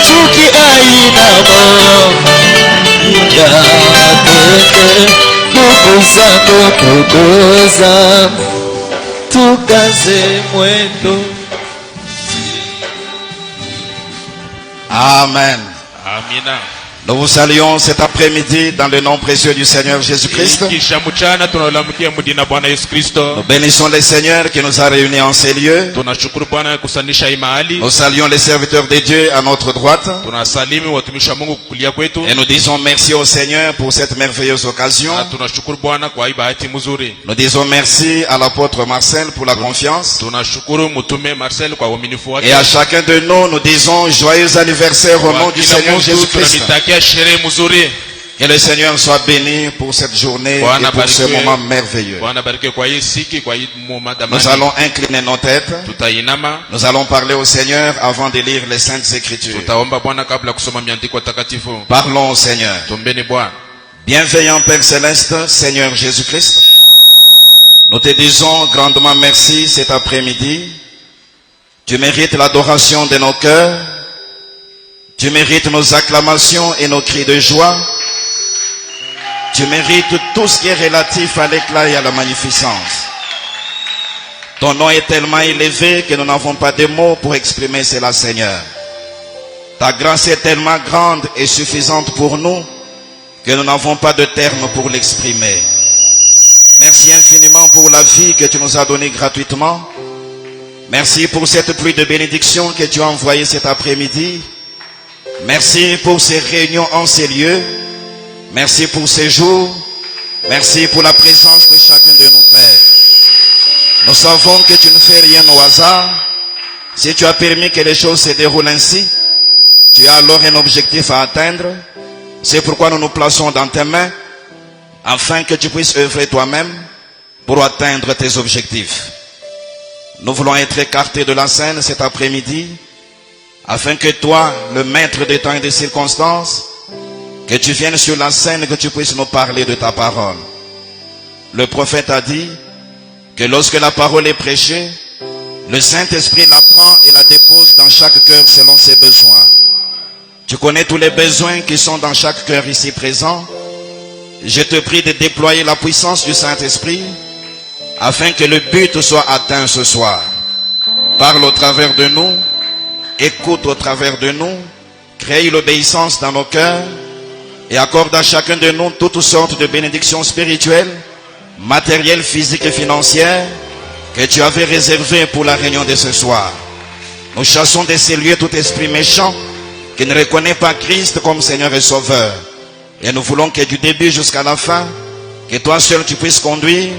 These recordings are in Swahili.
chuki aina moja. Ndugu zangu, tukaze mwendo. Amen. Amina. Nous vous saluons cet après-midi dans le nom précieux du Seigneur Jésus-Christ. Nous bénissons le Seigneur qui nous a réunis en ces lieux. Nous saluons les serviteurs de Dieu à notre droite. Et nous disons merci au Seigneur pour cette merveilleuse occasion. Nous disons merci à l'apôtre Marcel pour la confiance. Et à chacun de nous, nous disons joyeux anniversaire au nom du Seigneur Jésus-Christ. Que le Seigneur soit béni pour cette journée et pour ce moment merveilleux. Nous allons incliner nos têtes. Nous allons parler au Seigneur avant de lire les Saintes Écritures. Parlons au Seigneur. Bienveillant Père Céleste, Seigneur Jésus-Christ, nous te disons grandement merci cet après-midi. Tu mérites l'adoration de nos cœurs. Tu mérites nos acclamations et nos cris de joie. Tu mérites tout ce qui est relatif à l'éclat et à la magnificence. Ton nom est tellement élevé que nous n'avons pas de mots pour exprimer cela, Seigneur. Ta grâce est tellement grande et suffisante pour nous que nous n'avons pas de termes pour l'exprimer. Merci infiniment pour la vie que tu nous as donnée gratuitement. Merci pour cette pluie de bénédiction que tu as envoyée cet après-midi. Merci pour ces réunions en ces lieux. Merci pour ces jours. Merci pour la présence de chacun de nos pères. Nous savons que tu ne fais rien au hasard. Si tu as permis que les choses se déroulent ainsi, tu as alors un objectif à atteindre. C'est pourquoi nous nous plaçons dans tes mains, afin que tu puisses œuvrer toi-même pour atteindre tes objectifs. Nous voulons être écartés de la scène cet après-midi, afin que toi, le maître des temps et des circonstances, que tu viennes sur la scène et que tu puisses nous parler de ta parole. Le prophète a dit que lorsque la parole est prêchée, le Saint-Esprit la prend et la dépose dans chaque cœur selon ses besoins. Tu connais tous les besoins qui sont dans chaque cœur ici présent. Je te prie de déployer la puissance du Saint-Esprit afin que le but soit atteint ce soir. Parle au travers de nous. Écoute au travers de nous, crée l'obéissance dans nos cœurs et accorde à chacun de nous toutes sortes de bénédictions spirituelles, matérielles, physiques et financières que tu avais réservées pour la réunion de ce soir. Nous chassons de ces lieux tout esprit méchant qui ne reconnaît pas Christ comme Seigneur et Sauveur. Et nous voulons que du début jusqu'à la fin, que toi seul tu puisses conduire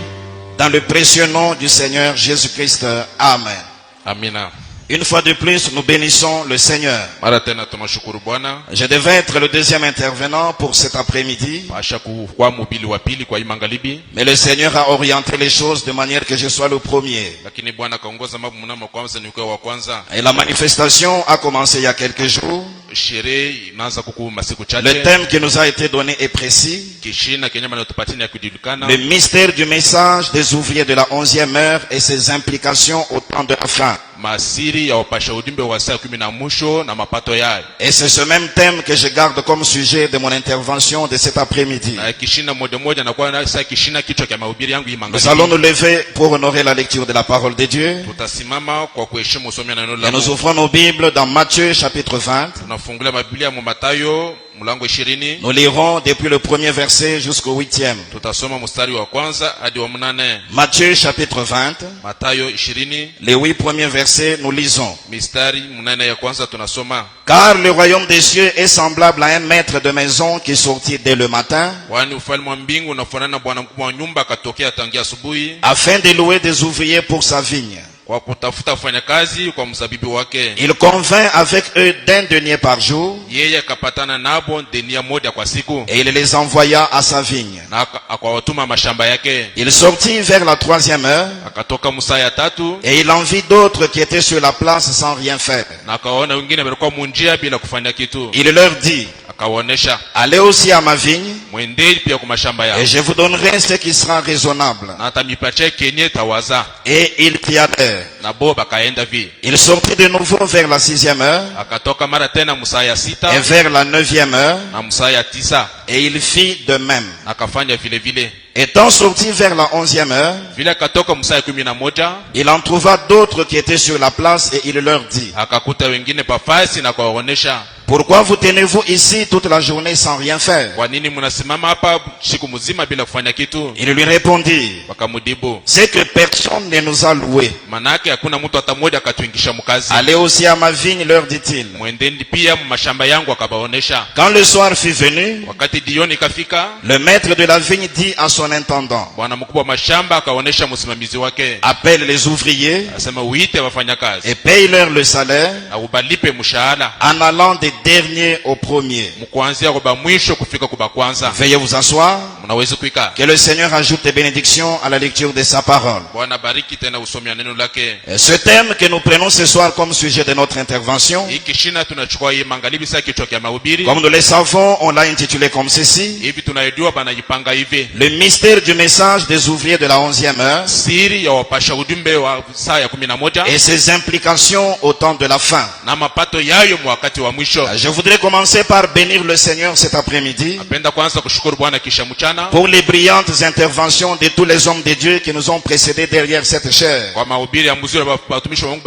dans le précieux nom du Seigneur Jésus-Christ. Amen. Amina. Une fois de plus, nous bénissons le Seigneur. Je devais être le deuxième intervenant pour cet après-midi. Mais le Seigneur a orienté les choses de manière que je sois le premier. Et la manifestation a commencé il y a quelques jours. Le thème qui nous a été donné est précis. Le mystère du message des ouvriers de la 11e heure et ses implications au temps de la fin. Et c'est ce même thème que je garde comme sujet de mon intervention de cet après-midi. Nous allons nous lever pour honorer la lecture de la parole de Dieu. Et nous ouvrons nos Bibles dans Matthieu chapitre 20. Nous lirons depuis le premier verset jusqu'au 8e. Matthieu chapitre 20. Les 8 premiers versets, nous lisons. Car le royaume des cieux est semblable à un maître de maison qui sortit dès le matin, afin de louer des ouvriers pour sa vigne. Il convint avec eux d'un denier par jour, et il les envoya à sa vigne. Il sortit vers la 3e heure, et il en vit d'autres qui étaient sur la place sans rien faire. Il leur dit: akawaonesha, allez aussi à ma vigne mwendeni pia kwa mashamba yao et je vous donnerai ce qui sera raisonnable. na atamipatia kenye tawaza. Et ils y allèrent. Na bo bakaenda vile. Il sortit de nouveau vers la 6e heure Akatoka mara tena msaa ya 6 et vers la 9e heure, na msaa ya 9, et il fit de même. akafanya vile vile. Étant sorti vers la 11e heure, Vile akatoka msaa ya 11, il en trouva d'autres qui étaient sur la place et il leur dit, akakuta wengine pafasi na kuwaonesha, pourquoi vous tenez-vous ici toute la journée sans rien faire? kwa nini mnasimama hapa siku mzima bila kufanya kitu? Il lui répondit, Wakamudibu, c'est que personne ne nous a loués. manake hakuna mtu hata mmoja akatuingisha mkazi. Allez aussi à ma vigne, leur dit-il. Mwendeni pia mashamba yangu, akabaonesha. Quand le soir fut venu, Wakati jioni ikafika, le maître de la vigne dit à son intendant, bwana mkubwa wa mashamba akaonesha msimamizi wake, appelle les ouvriers asema uite wafanyakazi et paye-leur le salaire na ubalipe mshahara en allant des derniers au premier. mkuanzia kwa mwisho kufika kwa kwanza. Veuillez vous asseoir. Mnaweza kuikaa. Que le Seigneur ajoute des bénédictions à la lecture de sa parole. Bwana bariki tena usomi wa neno lake. Ce thème que nous prenons ce soir comme sujet de notre intervention, Hiki shina tunachukua hii magharibi sasa kichwa cha mahubiri. comme nous le savons, on l'a intitulé comme ceci: Hivi tunaijua banajipanga hivi. le mystère du message des ouvriers de la 11e heure Siri ya wapasha ujumbe wa saa ya 11 et ses implications au temps de la fin. na mapato yayo wakati wa mwisho. Je voudrais commencer par bénir le Seigneur cet après-midi Napenda kwanza kushukuru Bwana kisha mchana pour les brillantes interventions de tous les hommes de Dieu qui nous ont précédés derrière cette chaire. kwa mahubiri ya mzuri wa watumishi wa Mungu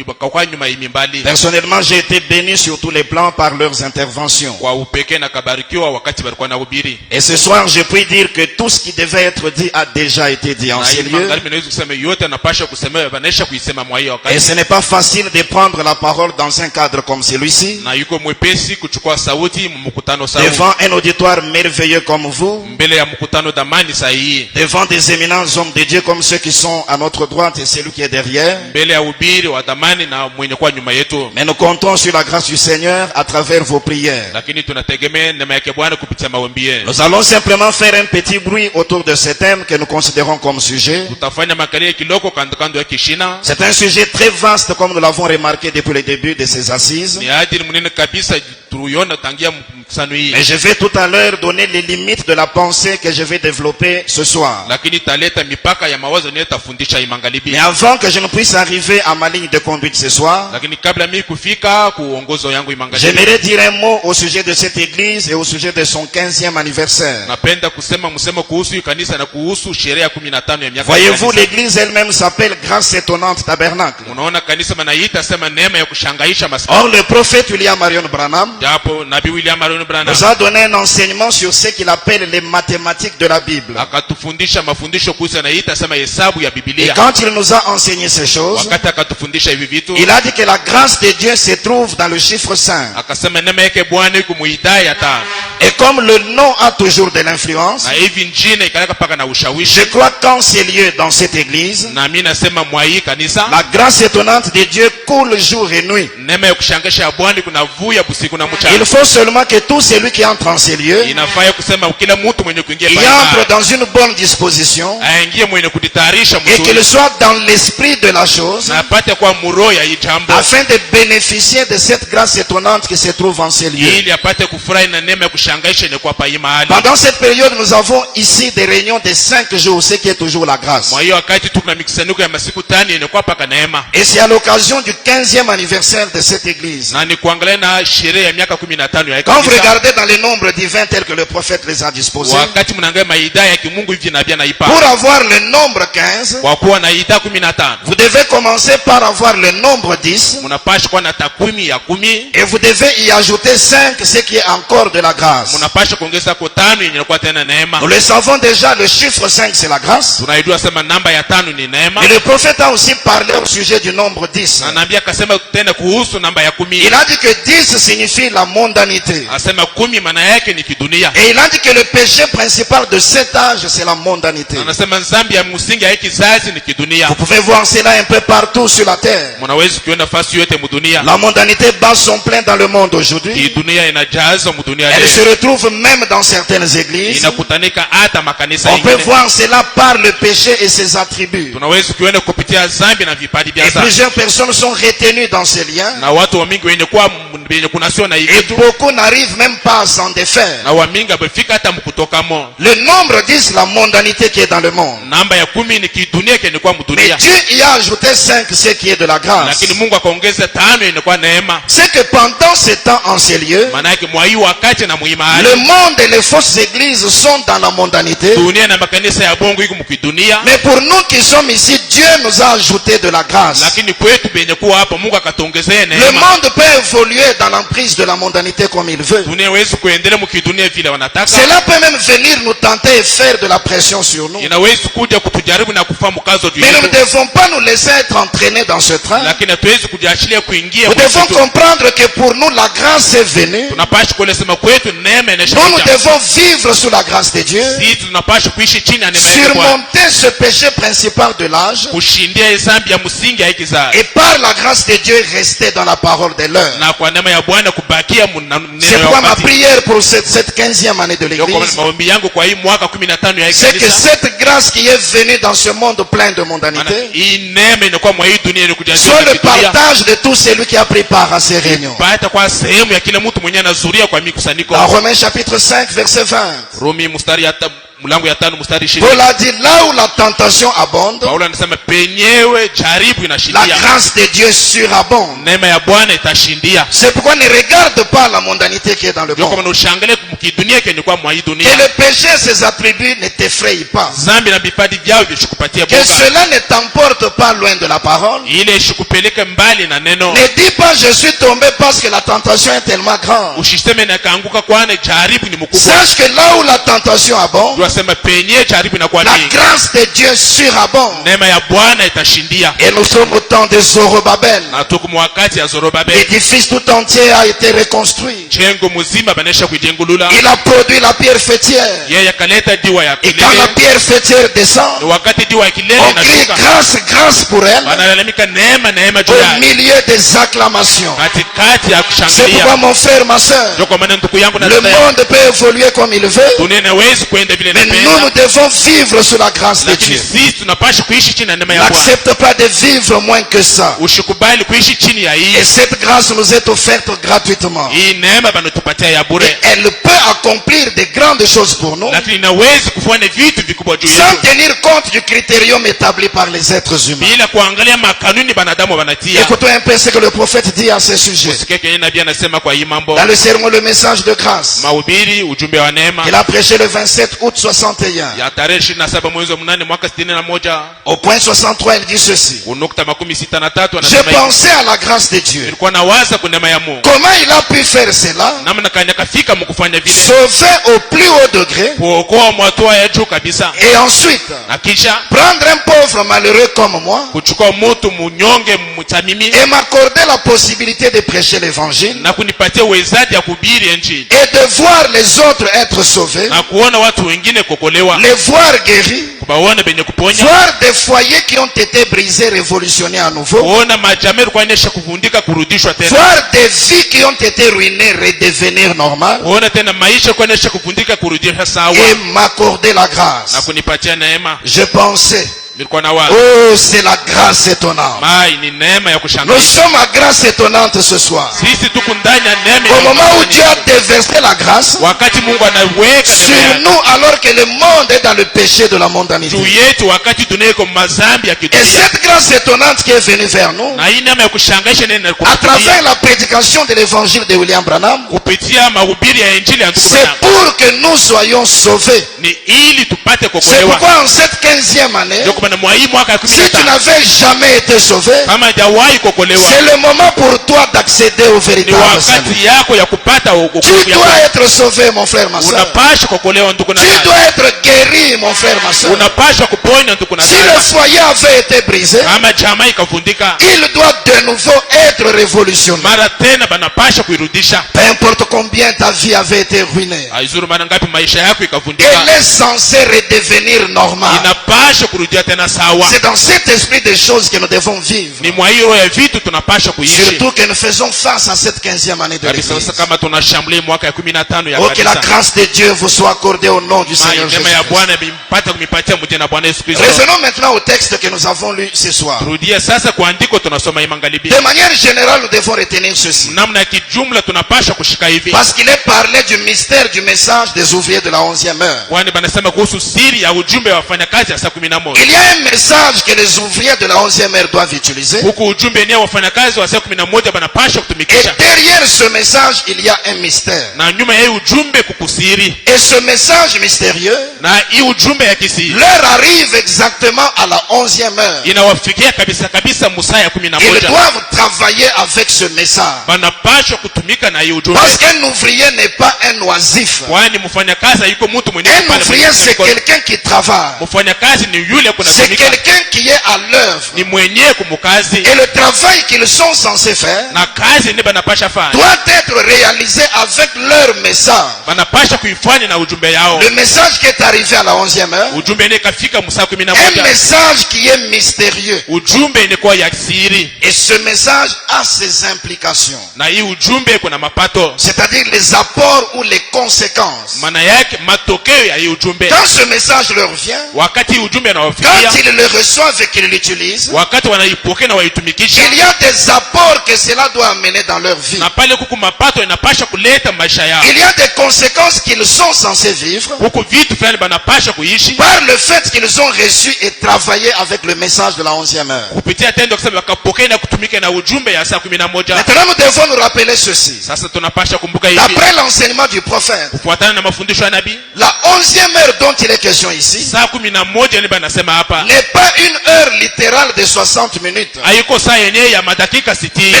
bakakwa nyuma hii mbali. Personnellement, j'ai été béni sur tous les plans par leurs interventions. Kwa upekee na kabarikiwa wakati walikuwa na hubiri. Et ce soir, je puis dire que tout ce qui devait être dit a déjà été dit en Na ces hii lieux. magharibi naweza kusema yote anapasha kusemewa, banesha kuisema mwa hiyo Et wakati. ce n'est pas facile de prendre la parole dans un cadre comme celui-ci, Na yuko mwepesi kuchukua sauti mkutano sawa. devant un auditoire merveilleux comme vous, Mbele ya mkutano damani sahihi. devant des éminents hommes de Dieu comme ceux qui sont à notre droite et celui qui est derrière. Mbele ya ubiri wa damani na mwenye kwa nyuma yetu. Mais nous comptons sur la grâce du Seigneur à travers vos prières. Lakini tunategemea neema yake Bwana kupitia maombi yenu. Nous allons simplement faire un petit bruit autour de ce thème que nous considérons comme sujet. Tutafanya makalia kiloko kando ya kishina. C'est un sujet très vaste comme nous l'avons remarqué depuis le début de ces assises. Ni ajili mnene kabisa tuliona tangia mkusano hii. Mais je vais tout à l'heure donner les limites de la pensée que je vais développer ce soir. Lakini taleta mipaka ya mawazo nitafundisha hii magharibi. Mais avant que je ne puisse arriver à ma ligne de conduite ce soir, Lakini kabla mimi kufika kuongozo yangu hii magharibi. j'aimerais dire un mot au sujet de cette église et au sujet de son 15e anniversaire. Napenda kusema msemo kuhusu kanisa na kuhusu sherehe ya 15 ya miaka. Voyez-vous, l'église elle-même s'appelle Grâce étonnante tabernacle. Unaona kanisa manaita sema neema ya kushangaisha maskini. Or, le prophète William Marion Branham Japo Nabii William Marion Branham nous a donné un enseignement sur ce qu'il appelle les mathématiques de la Bible. akatufundisha mafundisho kuhusu anaita sema hesabu ya Et Biblia. quand il nous a enseigné ces choses, Wakati akatufundisha hivi vitu, il a dit que la grâce de Dieu se trouve dans le chiffre 5. akasema neema yake Bwana iko muidaya ta. Et comme le nom a toujours de l'influence, Na hivi njine ikaleka paka na ushawishi. je crois qu'en ces lieux, dans cette église, Na mimi nasema mwa hii kanisa la grâce étonnante de Dieu coule jour et nuit. neema ya kushangaisha ya Bwana kuna vuya busiku na mchana. Il faut seulement que tout celui qui entre en ces lieux, Inafaa kusema kila mtu mwenye kuingia il pale entre dans une bonne disposition aingie mwenye kujitayarisha et qu'il mzuri soit dans l'esprit de la chose na apate kwa muro ya hii jambo afin de bénéficier de cette grâce étonnante qui se trouve en ces lieux. ili apate kufurahi na neema ya kushangaisha ile kwa pa hii mahali. Pendant cette période, nous avons ici des réunions de 5 jours, ce qui est toujours la grâce. Mwa hiyo wakati tuko na mikusanyiko ya masiku 5 yenye kwa paka neema. Et c'est à l'occasion du 15e anniversaire de cette église. Na ni kuangalia na sherehe ya miaka 15 ya Quand vous kanisa. regardez dans les nombres divins tels que le prophète les a disposés, Wakati mnaangalia maida ya kimungu hivi na bia naipa. pour avoir le nombre 15, Kwa kuwa na ida 15, vous devez commencer par avoir le nombre 10 mnapaswa kuwa na takwimu ya 10, et vous devez y ajouter 5, ce qui est encore de la grâce. mnapaswa kuongeza kwa 5 yenye inakuwa tena neema. Nous le savons déjà, le chiffre 5 c'est la grâce. Tunaijua sema namba ya 5 ni neema. Et le prophète a aussi parlé au sujet du nombre 10. Na nabii akasema tena kuhusu namba ya 10. Il a dit que 10 signifie la mondanité. Asema 10 maana yake ni kidunia. Et il a dit que le péché principal de cet âge c'est la mondanité. Anasema dhambi ya msingi ya hiki kizazi ni kidunia. Vous pouvez voir cela un peu partout sur la terre. Mnaweza kuona fasi yote mdunia. La mondanité bat son plein dans le monde aujourd'hui. Hii dunia inajaza mdunia Elle se leo. retrouve même dans certaines églises. Inakutanika hata makanisa On peut mengine. voir cela par le péché et ses attributs. Tunaweza kuona kupitia dhambi na vipaji vya Et dhambi. plusieurs personnes sont retenus dans ces liens. na watu wa mingi wenye kuwa wenye kunasio na Et ikitu beaucoup n'arrivent même pas à s'en défaire. na wa mingi abefika hata mkutokamo. Le nombre dit la mondanité qui est dans le monde. Namba ya 10 ni kidunia kenye kwa Mais mdunia, Dieu y a ajouté 5, ce qui est de la grâce. lakini Mungu akaongeza 5 yenye kwa neema. C'est que pendant ce temps en ces lieux, Maana yake mwa hii wakati na muhimu le monde et les fausses églises sont dans la mondanité. dunia na makanisa ya bongo iko mkidunia, Mais pour nous qui sommes ici, Dieu nous a ajouté de la grâce. lakini kwetu benye kuwa hapa Mungu akatuongezea Le neema. monde peut évoluer dans l'emprise de la mondanité comme il veut. Dunia haiwezi kuendelea mkidunia vile wanataka. Cela peut même venir nous tenter et faire de la pression sur nous. Inawezi kuja kutujaribu na kufa mkazo juu Mais nous ne yetu, devons pas nous laisser être entraînés dans ce train. lakini hatuwezi kujiachilia kuingia Nous kwa devons kitu. comprendre que pour nous, la grâce est venue. Tunapaswa kuelezema kwetu neema Nous inashuka. devons vivre sous la grâce de Dieu. Sisi tunapaswa kuishi chini ya neema yake Bwana, Surmonter ce péché principal de l'âge. kushindia dhambi ya msingi ya hiki kizazi, Et par la grâce de Dieu, rester dans la parole de l'heure. na kwa neema ya Bwana kubakia neno C'est ya pourquoi ma wakati. prière pour cette 15e année de Ndio kwa l'église, maombi yangu kwa hii mwaka 15 ya hii c'est que kanisa, cette grâce qui est venue dans ce monde plein de maana mondanité hii neema inakuwa mwa hii dunia ni kujalia soit le kidunia, partage de tout celui qui a pris part à ces réunions. pata kwa sehemu ya kila mtu mwenyewe anazuria kwa mikusanyiko. Dans Romains chapitre 5 verset 20, Rumi mstari ya mlango ya 5 mstari 20. Paul a dit là où la tentation abonde, Paulo anasema penyewe jaribu la inashindia, grâce de Dieu surabonde. neema ya Bwana itashindia. C'est pourquoi ne regarde pas la mondanité qui est dans le Ndio kama monde. ushangalie kidunia kenye kwa mwa hii Que dunia, le péché et ses attributs ne t'effrayent pas. zambi na vipadi vyao vishikupatia Que boga, cela ne t'emporte pas loin de la parole. ile ishikupeleke mbali na neno. Ne dis pas je suis tombé parce que la tentation est tellement grande. Usiseme na kaanguka kwane jaribu ni mkubwa. Sache que là où la tentation abonde, Tunasema penye jaribu inakuwa la mingi, grâce de Dieu surabonde. neema ya Bwana itashindia. Et nous sommes au temps de Zorobabel. Na tuko mwakati ya Zorobabel, L'édifice tout entier a été reconstruit. jengo mzima banesha kujengulula. Il a produit la pierre fêtière. Yeye akaleta diwa ya Et quand la kilele, pierre fêtière descend, wakati diwa ya kilele on crie inashuka, grâce, grâce pour elle wanalalamika neema juu au yake, milieu des acclamations. katikati ya C'est pourquoi kushangilia. mon frère, ma soeur, Ndio kwa maana ndugu yangu na le dada yangu, monde peut évoluer comme il veut, dunia inawezi kuenda vile mais nous, inapenda, nous devons vivre sous la grâce de lakini Dieu. sisi tunapaswa kuishi chini ya neema ya Bwana. N'accepte pas de vivre moins que ça. Usikubali kuishi chini ya hii. Et cette grâce nous est offerte gratuitement. Hii neema banatupatia ya Et bure, elle peut accomplir de grandes choses pour nous, lakini inawezi kufanya vitu vikubwa juu sans yetu tenir compte du critérium établi par les êtres humains. bila kuangalia makanuni banadamu wanatia. Écoutons un peu ce que le prophète dit à ce sujet. Usikie kenye nabii anasema kwa hii mambo. Dans le sermon, le message de grâce, Mahubiri, ujumbe wa neema, il a prêché le 27 août 61. ya tarehe 27 mwezi wa 8 mwaka 61 Au point 63, il dit ceci. unukta 63 Je anasema hivi, pensais à la grâce de Dieu. nilikuwa nawaza kwa neema ya Mungu, Comment il a pu faire cela? namna kanyakafika mkufanya vile, Sauver au plus haut degré kuokoa mwatua ya juu kabisa, et ensuite na kisha prendre un pauvre malheureux comme moi kuchukua mtu munyonge mtamimi et m'accorder la possibilité de prêcher l'évangile na kunipatia uwezaji ya kuhubiri Injili et de voir les autres être sauvés, na kuona watu wengine kuokolewa, les voir guéris, kubaona benye kuponya, voir des foyers qui ont été brisés, révolutionnés à nouveau, kuona majamii yalikuwa inaisha kuvundika kurudishwa tena, voir des vies qui ont été ruinées redevenir normales kuona tena maisha yalikuwa inaisha kuvundika kurudishwa sawa, et m'accorder la na grâce. kunipatia neema. Je pensais, Nilikuwa na wazo oh, c'est la grâce étonnante. mai ni neema ya Nous kushangaza. sommes à grâce étonnante ce soir. Sisi tuko ndani ya neema Au ya moment où Mungu. Dieu a déversé la grâce Wakati Mungu anaweka sur neema nous alors que le monde est dans le péché de la mondanité. juu yetu, wakati dunia iko mazambi ya Et kidunia, cette grâce étonnante qui est venue vers nous, na hii neema ya kushangaisha nene à travers la prédication de l'évangile de William Branham, kupitia mahubiri ya Injili ya ndugu c'est Branham, pour que nous soyons sauvés. ni ili tupate C'est kuokolewa. pourquoi en cette 15e année, Ndio kwa maana mwa hii mwaka ya si tu 15 n'avais jamais été sauvé, kama hajawahi kuokolewa, c'est le moment pour toi d'accéder au ni véritable salut. wakati yako ya kupata Tu wokovu dois yako. être sauvé, mon frère, ma soeur. Unapaswa kuokolewa ndugu na Tu dada, dois être guéri, mon frère, ma soeur. unapaswa kuponywa ndugu na Si le dada. foyer avait été brisé, Kama jamaa ikavundika, il doit de nouveau être révolutionné. mara tena banapaswa kuirudisha. Peu importe combien ta vie avait été ruinée, Haizuru mara ngapi maisha yako ikavundika, elle est censée redevenir normale. inapaswa kurudia tena tena sawa. C'est dans cet esprit des choses que nous devons vivre. Ni mwa hiyo ya vitu tunapasha kuishi. Surtout que nous faisons face à cette 15e année de Kabisa l'Église. kama tunashambulia mwaka ya 15 ya Oh, que la kanisa. grâce de Dieu vous soit accordée au nom du Seigneur Neema ya Jésus. Bwana bimpata kumipatia mjana Bwana Yesu Kristo. Revenons maintenant au texte que nous avons lu ce soir. Turudie sasa kwa andiko tunasoma imangalibi. De manière générale, nous devons retenir ceci. Namna ya kijumla tunapasha kushika hivi. Parce qu'il est parlé du mystère du message des ouvriers de la 11e heure. Kwani banasema kuhusu siri ya ujumbe wa wafanyakazi ya saa 11. Il y a un message que les ouvriers de la 11e heure doivent utiliser. Huku ujumbe ni wafanyakazi wa saa 11 banapasha Et kutumikisha. derrière ce message, il y a un mystère. Na nyuma ya hii ujumbe kukusiri. Et ce message mystérieux Na hii ujumbe ya kisiri leur arrive exactement à la 11e heure. inawafikia kabisa kabisa musaa ya Ils 11. doivent travailler avec ce message. Banapasha kutumika na hii ujumbe. Parce qu'un ouvrier n'est pas un oisif. Kwani mfanyakazi yuko mtu mwenyewe Un ouvrier, c'est quelqu'un qui travaille. Mfanyakazi ni yule C'est kunatumika. quelqu'un qui est à l'œuvre. Ni mwenyewe kumukazi. Et le travail qu'ils sont censés faire Na kazi ni banapasha fanya. doit être réalisé avec leur message. Banapasha kuifanya na ujumbe yao. Le message qui est arrivé à la 11e heure, Ujumbe ni kafika musaa un 11. message qui est mystérieux. Ujumbe ni kwa ya siri. Et ce message a ses implications. Na hii ujumbe kuna mapato. C'est-à-dire les apports ou les conséquences. Maana yake matokeo ya hii ujumbe. Quand ce message leur vient, Wakati ujumbe quand unawafikia, ils le reçoivent et qu'ils l'utilisent, wakati wanaipokea na waitumikisha, il y a des apports que cela doit amener dans leur vie. na pale kuku mapato inapasha kuleta maisha yao. Il y a des conséquences qu'ils sont censés vivre Huku vitu fulani banapasha kuishi par le fait qu'ils ont reçu et travaillé avec le message de la 11e heure. kupitia tendo kusema wakapokea na kutumika na ujumbe ya saa 11. Maintenant, nous devons nous rappeler ceci. Sasa tunapasha kumbuka hivi, D'après l'enseignement du prophète, kufuatana na mafundisho ya nabii, la 11e heure dont il est question ici saa 11 ni banasema hapa n'est pas une heure littérale de 60 minutes. haiko saa yenyewe ya madakika Mais 60,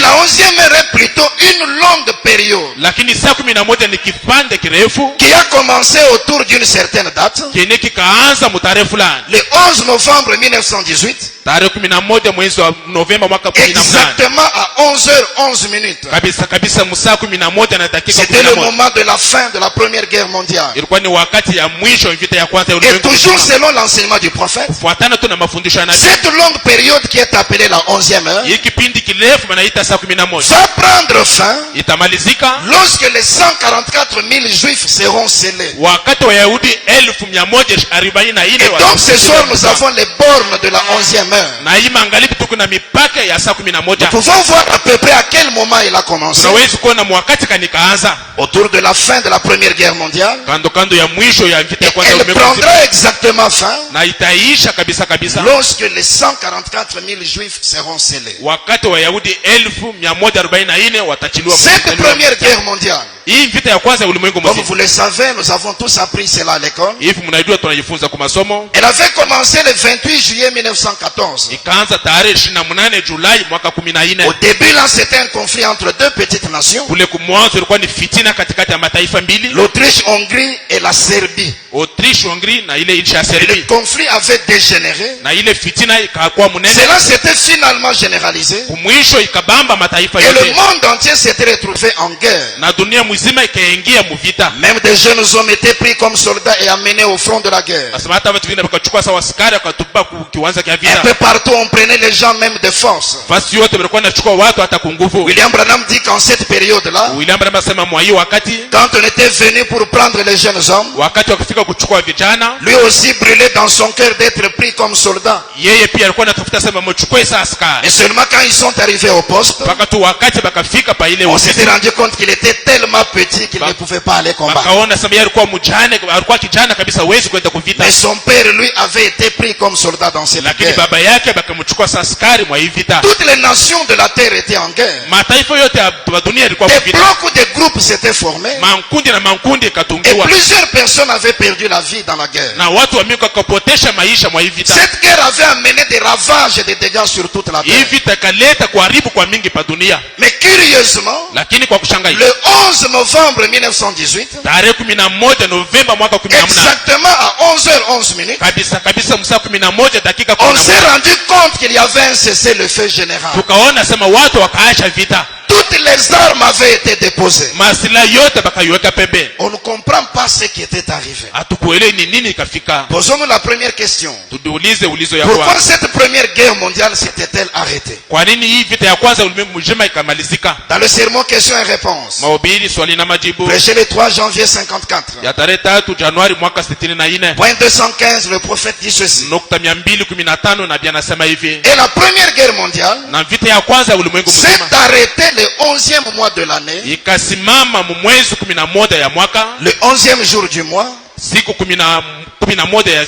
la 11e heure est plutôt une longue période lakini saa 11 ni kipande kirefu qui a commencé autour d'une certaine date, kenye kikaanza mutarehe fulani, le 11 novembre 1918, tarehe 11 mwezi wa Novemba mwaka 18, exactement à 11h11 minutes. kabisa kabisa musaa 11 na dakika C'était le 11. moment de la fin de la Première Guerre mondiale. Ilikuwa ni wakati ya mwisho wa vita ya kwanza ya Et ulimwengu. toujours selon l'enseignement du prophète, Kufuatana tu na mafundisho ya nabii, cette longue période qui est appelée la 11e heure hii kipindi kirefu banaita saa 11 va prendre fin itamalizika lorsque les 144 000 juifs seront scellés. wakati Wayahudi 1144 Et donc ce soir nous avons les bornes de la 11e heure. na hii magharibi tuko na mipaka ya saa 11. Nous pouvons voir à peu près à quel moment il a commencé. Tunaweza kuona mwakati kanikaanza Autour de la fin de la Première Guerre mondiale. kando kando ya mwisho ya vita Et ya kwanza ya elle ulimwengu mzima. prendra exactement fin Na itaisha kabisa kabisa lorsque les 144 000 juifs seront scellés. wakati Wayahudi 1144 watachiliwa. Cette Première Guerre mondiale, Hii vita ya kwanza ya ulimwengu comme mzima, vous le savez, nous avons tous appris cela à l'école. hivi mnajua tunajifunza kwa masomo, Elle avait commencé le 28 juillet 1914. ikaanza tarehe 28 Julai mwaka 14. Au début, là, c'était un conflit entre deux petites nations, Kule kumwanzo ilikuwa ni fitina katikati ya mataifa mbili, l'Autriche-Hongrie et la Serbie. Autriche Hongrie na ile nchi ya Et le Serbia, conflit avait dégénéré. na ile fitina ikakuwa mnene, Cela s'était finalement généralisé. kumwisho ikabamba mataifa Et le yote monde entier s'était retrouvé en guerre. na dunia mzima ikaingia muvita. Même des jeunes hommes étaient pris comme soldats et amenés au front de la guerre. Nasema hata watu wengine wakachukua sawa askari wakatupa kiwanja cha Un vita. peu partout, on prenait les gens même de force. Fasi yote walikuwa wanachukua watu hata kunguvu. William Branham dit qu'en cette période-là, William Branham anasema mwa hii wakati, quand on était venu pour prendre les jeunes hommes, wakati wakifika kuchukua vijana, lui aussi brûlait dans son cœur d'être pris comme soldat. yeye pia alikuwa anatafuta sema mchukue saa askari. Mais seulement quand ils sont arrivés au poste, Mpaka tu wakati bakafika pa ile on ofisi, s'était rendu compte qu'il était tellement petit qu'il ne pouvait pas aller combattre. bakaona sema yeye alikuwa mjane, alikuwa kijana kabisa, hawezi kwenda kuvita. Mais son père, lui, avait été pris comme soldat dans cette Lakini guerre. baba yake bakamchukua saa askari mwa hii vita. Toutes les nations de la terre étaient en guerre. Mataifa yote ya dunia yalikuwa Des mvita. blocs ou des groupes s'étaient formés. Mankundi na mankundi Et ikatungiwa, plusieurs personnes avaient perdu la vie dans la guerre. na watu wa mingi wakapotesha maisha mwa hii vita. Cette guerre avait amené des ravages et des dégâts sur toute la Hii terre. vita ikaleta kuharibu kwa mingi pa dunia, Mais curieusement, lakini kwa kushangaza le 11 novembre 1918, tarehe 11 Novemba mwaka 18, exactement à 11h11 minutes, kabisa kabisa msaa 11 dakika on s'est 11, rendu compte qu'il y avait un cessez-le-feu général. tukaona sema watu wakaacha vita. toutes les armes avaient été déposées. masila yote bakaiweka pembeni. On ne comprend pas ce qui était arrivé. Hatukuelewi ni nini ikafika. Posons-nous la première question. Tujiulize ulizo ya Pourquoi kwanza. cette première guerre mondiale s'était-elle arrêtée? Kwa nini hii vita ya kwanza ulimwengu mzima ikamalizika? Dans le sermon question et réponse, Mahubiri swali na majibu prêché le 3 janvier 54. ya tarehe 3 Januari mwaka 64. Point 215, le prophète dit ceci. Nukta 215 nabii anasema hivi. Et la première guerre mondiale Na vita ya kwanza ya ulimwengu s'est mzima arrêtée le 11e mois de l'année, ikasimama mwezi 11 ya mwaka, le 11e jour du mois, siku 11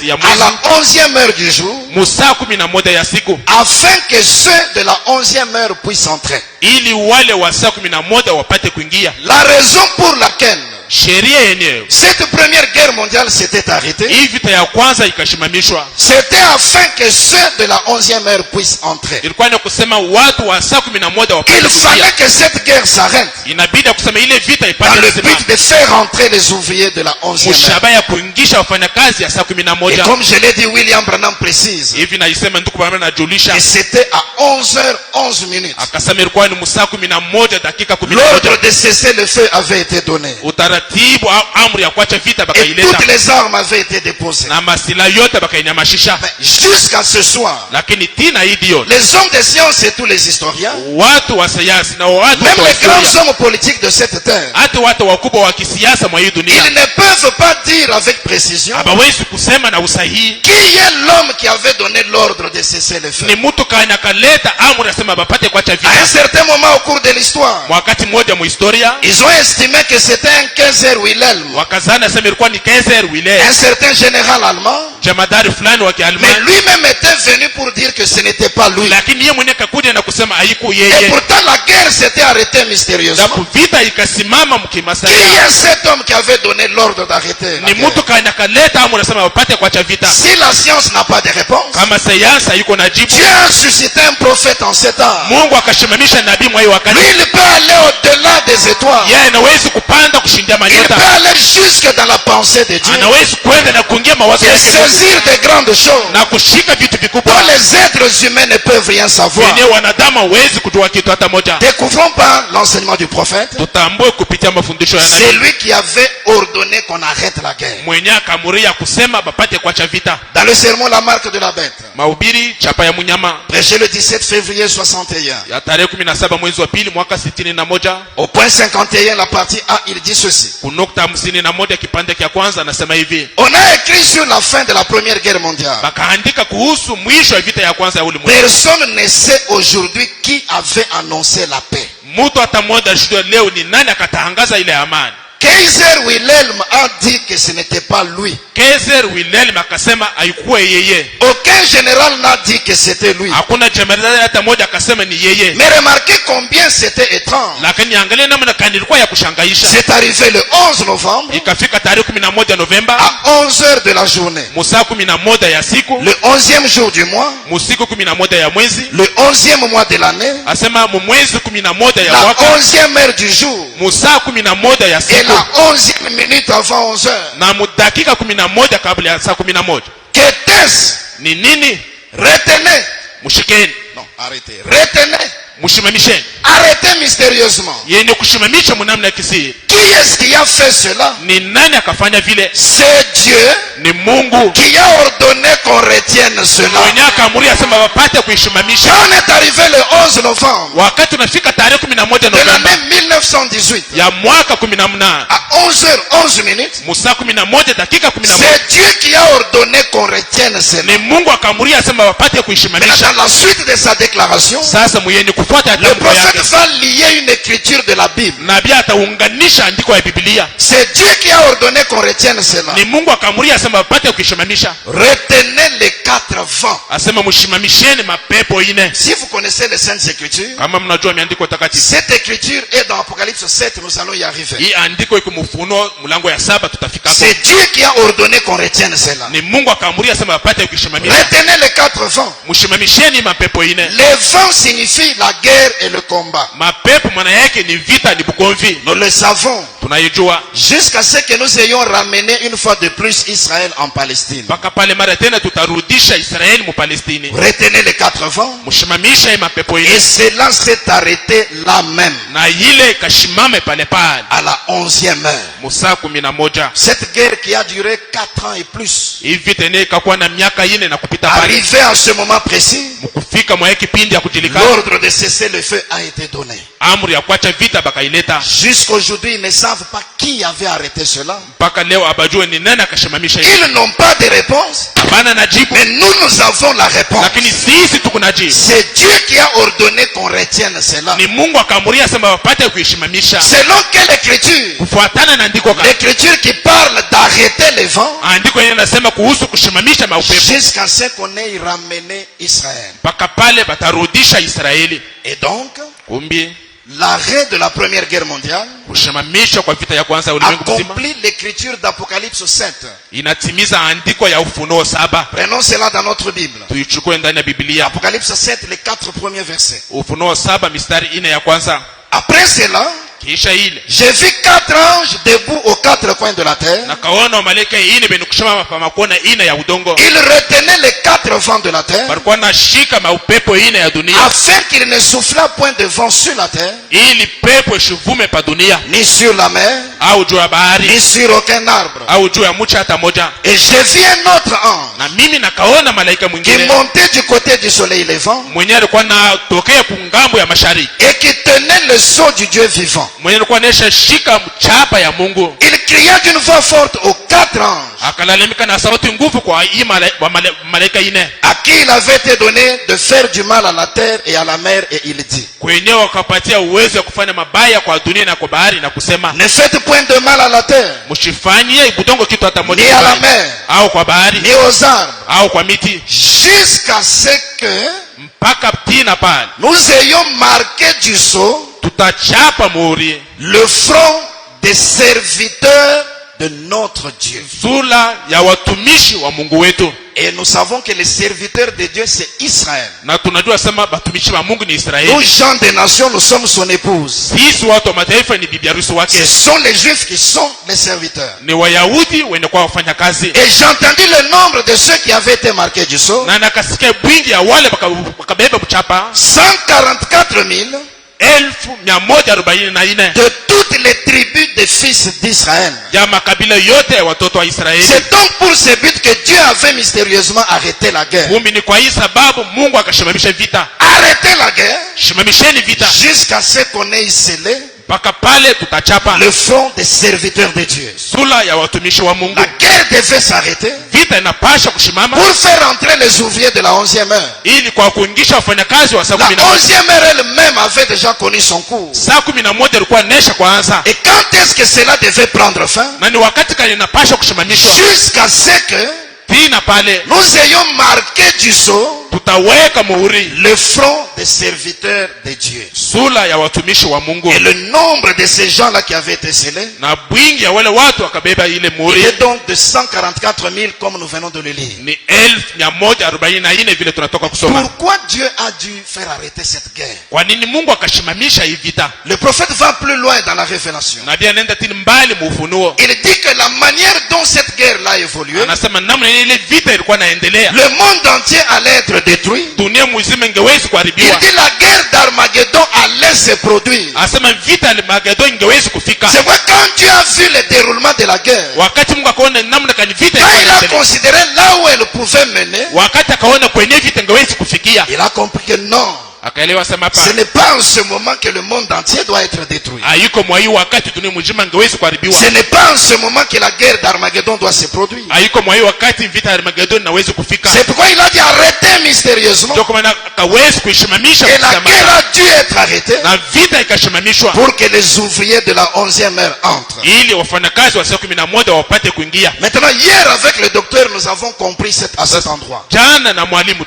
ya à mwezi, la 11e heure du jour, musaa 11 ya siku, afin que ceux de la 11e heure puissent entrer. ili wale wa saa 11 wapate kuingia. La raison pour laquelle Sheria yenyewe cette première guerre mondiale s'était arrêtée, hii vita ya kwanza ikashimamishwa, c'était afin que ceux de la 11e heure puissent entrer. ilikuwa ni kusema watu wa saa 11 wapate Il kuingia. fallait que cette guerre s'arrête Inabidi kusema ile vita dans ipate le kusimama, but de faire entrer les ouvriers de la 11e heure. mshaba ya kuingisha wafanyakazi ya saa Et 11. comme je l'ai dit, William Branham précise, Hivi naisema ndugu bwana najulisha, et c'était à 11h11. akasema ilikuwa ni musaa 11 dakika 11. L'ordre de cesser le feu avait été donné. Utaratibu au amri ya kuacha vita Et bakaileta, toutes les armes avaient été déposées. na masila yote bakainyamashia. Mais jusqu'à ce soir, Lakini tina hii ndio les hommes de science et tous les historiens, watu wa sayansi na watu même wa les grands historia, hommes politiques de cette terre, hata watu wakubwa wa kisiasa mwa hii dunia ils ne peuvent pas dire avec précision hawawezi kusema na usahihi qui est l'homme qui avait donné l'ordre de cesser le feu. ni mtu kanya kaleta amri asema bapate kuacha À un vita. certain moment au cours de l'histoire, Wakati mmoja muhistoria ils ont estimé que c'était un Kaiser Wilhelm, wakazana sema ilikuwa ni Kaiser un Wilhelm, certain général allemand, jamadari fulani wa mais Kialemani, lui-même était venu pour dire que ce n'était pas lui. lakini yeye mwenyewe kakuja na kusema haiku Et yeye, pourtant la guerre s'était arrêtée na mystérieusement. vita ikasimama Qui mkimasalia. est cet homme qui avait donné l'ordre d'arrêter la Ni guerre? mtu kanya kaleta amri asema bapate kuacha vita. Si la science n'a pas de réponse, Kama sayansi haiko na jibu, Dieu a suscité un prophète en cet âge. Mungu akashimamisha nabii mwa hii wakati. Lui, il peut aller au-delà des étoiles. Yeye anawezi kupanda kushindia Il manyota, peut aller jusque dans la pensée de Dieu anawezi kwenda na kuingia mawazo et yake Mungu, saisir de grandes choses na kushika vitu vikubwa dont les êtres humains ne peuvent rien savoir. wenyewe wanadamu hawezi kujua kitu hata moja. Découvrons par l'enseignement du prophète, Tutambue kupitia mafundisho ya c'est nabii lui qui avait ordonné qu'on arrête la guerre. mwenyewe akamuria kusema bapate kuacha vita. Dans le sermon La marque de la bête, Mahubiri chapa ya mnyama prêché le 17 février 61, ya tarehe 17 mwezi wa pili mwaka 61, au point 51, la partie A, il dit ceci. kunukta 51 kipande cha kwanza anasema hivi: On a écrit sur la fin de la première guerre mondiale. bakaandika kuhusu mwisho wa vita ya kwanza ya ulimwengu. Personne ne sait aujourd'hui qui avait annoncé la paix. Mtu hata mmoja shida leo ni nani akatangaza ile amani. Kaiser Wilhelm a dit que ce n'était pas lui. Kaiser Wilhelm akasema haikuwa yeye. Aucun général n'a dit que c'était lui. Hakuna jemadari hata mmoja akasema ni yeye. Mais remarquez combien c'était étrange. Lakini angalia namna kani ilikuwa ya kushangaisha. C'est arrivé le 11 novembre Ikafika tarehe 11 Novemba à 11h de la journée. musaa 11 ya siku, Le 11e jour du mois, musiku 11 ya mwezi, le 11e mois de l'année, asema mwezi 11 ya la mwaka, 11e heure du jour musaa 11 ya et siku, la 11e minute avant 11h. na mudakika 11 kabla ya saa 11. Qu'était-ce? Ni nini? Retenez. Mshikeni, Non, arrêtez. Retenez. mshimamisheni. Arrêtez mystérieusement. Yenye kushimamisha mnamna kisiri. Qui est-ce qui a fait cela? Ni nani akafanya vile? C'est Dieu Ni Mungu qui a ordonné qu'on retienne cela. mwenyewe akaamuri asema wapate kuishimamisha. Quand on est arrivé le 11 novembre Wakati unafika tarehe 11 de Novemba l'année 1918 ya mwaka 18 à 11h11 minutes, musaa 11 dakika 11, c'est Dieu qui a ordonné qu'on retienne cela. ni Mungu akaamuri asema wapate Maintenant, kuishimamisha. dans la suite de sa déclaration, Sasa mwenye kufuata le tamko prophète yake, va lier une écriture de la Bible. nabii ataunganisha andiko ya Biblia. C'est Dieu qui a ordonné qu'on retienne cela. Ni Mungu akaamuri asema wapate kuishimamisha. Retenez les 4 vents. Asema mshimamisheni mapepo ine. Si vous connaissez les Saintes Écritures, Kama mnajua miandiko takatifu, cette écriture est dans Apocalypse 7, nous allons y arriver. hii andiko iko Ufunuo mlango ya 7, tutafika hapo. C'est Dieu qui a ordonné qu'on retienne cela. Ni Mungu akaamuri asema wapate kuishimamisha. Retenez les 4 vents. Mshimamisheni mapepo ine. Les vents signifient la guerre et le combat. Mapepo maana yake ni vita, ni bukomvi. Nous le savons. tunaijua jusqu'à ce que nous ayons ramené une fois de plus Israël en Palestine. mpaka pale mara tena tutarudisha Israeli mu Palestine. Retenez les 4 vents. Mshimamisha mapepo Et ile cela s'est arrêté là même, na ile kashimame pale pale à la 11e heure. musaa 11. Cette guerre qui a duré 4 ans et plus, Hivi tena ikakuwa na miaka 4 na kupita pale. arrivé à ce moment précis, Mkufika mwa kipindi ya kujulikana l'ordre de cesser le feu a été donné. amri ya kuacha vita bakaileta. Jusqu'aujourd'hui, ils ne savent pas qui avait arrêté cela. Mpaka leo abajue ni nani akashimamisha hiyo. Ils n'ont pas de réponse, Bana najibu mais nous avons la réponse. lakini sisi tuko najibu. C'est Dieu qui a ordonné qu'on retienne cela. Ni Mungu akaamria sema wapate kuishimamisha. Selon quelle écriture? Kufuatana na andiko gani? L'écriture qui parle d'arrêter les vents Andiko yenyewe nasema kuhusu kushimamisha maupepo jusqu'à ce qu'on ait ramené Israël. mpaka pale batarudisha Israeli. Et donc, Kumbi l'arrêt de la première guerre mondiale kushimamisha kwa vita ya kwanza ya ulimwengu mzima accomplit l'écriture d'Apocalypse 7. inatimiza andiko ya Ufunuo 7. Prenons cela dans notre Bible. Tuichukue ndani ya Biblia. Apocalypse 7, les 4 premiers versets. Ufunuo 7 mistari 4 ya kwanza. Après cela, Kisha ile j'ai vu 4 anges debout aux 4 coins de la terre. nakaona malaika 4 benikushama pa makona 4 ya udongo. Ils retenaient les 4 vents de la terre, Walikuwa nashika maupepo 4 ya dunia afin qu'il ne soufflât point de vent sur la terre, ili pepo ishivume pa dunia ni sur la mer, au juu ya bahari ni sur aucun arbre. au juu ya mti hata moja. Et j'ai vu un autre ange Na mimi nakaona malaika qui mwingine montait du côté du soleil levant mwenye alikuwa natokea kungambo ya mashariki, et qui tenait le sceau du Dieu vivant. mwenye alikuwa anesha shika mchapa ya Mungu. Il cria d'une voix forte aux 4 anges Akalalamika na sauti nguvu kwa hii malaika 4 à qui il avait été donné de faire du mal à la terre et à la mer, et il dit: kwenye wakapatia uwezo wa kufanya mabaya kwa dunia na kwa bahari, na kusema ne faites point de mal à la terre, msifanyie budongo kitu hata moja ni à la kibaya, mer, au kwa bahari ni aux arbres, au kwa miti, jusqu'à ce que mpaka tina pale nous ayons marqué du sceau tutachapa muhuri le front des serviteurs de notre Dieu. sura ya watumishi wa Mungu wetu. Et nous savons que les serviteurs de Dieu, c'est Israël. Na tunajua sema batumishi wa Mungu ni Nous, Israeli. gens des nations, nous sommes son épouse. Sisi watu wa mataifa ni bibi harusi Ce wake, sont les Juifs qui sont les serviteurs. ni Wayahudi wenye kwa wafanya kazi. Et j'ai entendu le nombre de ceux qui avaient été marqués du sceau: Na nakasikia bwingi ya wale bakabeba mchapa 144 000 1144 de toutes les tribus des fils d'Israël. ya makabila yote ya watoto wa Israeli. C'est donc pour ce but que Dieu avait mystérieusement arrêté la guerre. Kumbi ni kwa hii sababu Mungu akashimamisha vita. Arrêtez la guerre Shimamisheni vita jusqu'à ce qu'on ait scellé mpaka pale tutachapa le front des serviteurs de Dieu. sura ya watumishi wa Mungu. La guerre devait s'arrêter Vita inapasha kushimama pour faire entrer les ouvriers de la 11e heure. ili kwa kuingisha wafanyakazi wa saa La 11. 11e heure elle-même avait déjà connu son cours. Saa 11 ilikuwa nesha kwanza, Et quand est-ce que cela devait prendre fin? na ni wakati kali inapasha kushimamishwa Jusqu'à ce que tina pale nous ayons marqué du sceau tutaweka muhuri le front des serviteurs de Dieu. sura ya watumishi wa Mungu. Et le nombre de ces gens-là qui avaient été scellés Na bwingi ya wale watu wakabeba ile muhuri était donc de 144 000 comme nous venons de le lire. ni 1144 vile tunatoka kusoma. Pourquoi Dieu a dû faire arrêter cette guerre? Kwa nini Mungu akashimamisha hii vita? Le prophète va plus loin dans la révélation. Nabii anaenda tini mbali mu Ufunuo, Il dit que la manière dont cette guerre-là a évolué, anasema namna ile vita ilikuwa naendelea, le monde entier allait être détruit. dunia mzima ingewezi Il kuharibiwa. dit la guerre d'Armageddon allait se produire. Anasema vita ya Armageddon ingewezi kufika. C'est pourquoi quand Dieu a vu le déroulement de la guerre, Wakati Mungu akaona namna kani vita quand il a inaendelea, considéré là où elle pouvait mener, wakati akaona kwenye vita ingewezi kufikia, il a compris que non, akaelewa sema ce hapa n'est pas en ce moment que le monde entier doit être détruit. haiko mwa hii wakati dunia mzima ingewezi kuharibiwa, Ce n'est pas en ce moment que la guerre d'Armageddon doit se produire. haiko mwa hii wakati vita ya Armageddon inaweza kufika. C'est pourquoi il a dit arrêtez mystérieusement. Ndio kwa maana akawezi kuishimamisha Et la kusema, guerre a dû être arrêtée na vita ikashimamishwa pour que les ouvriers de la 11e heure entrent. ili wafanyakazi wa saa 11 wapate kuingia. Maintenant, hier avec le docteur, nous avons compris à cet endroit. Jana na mwalimu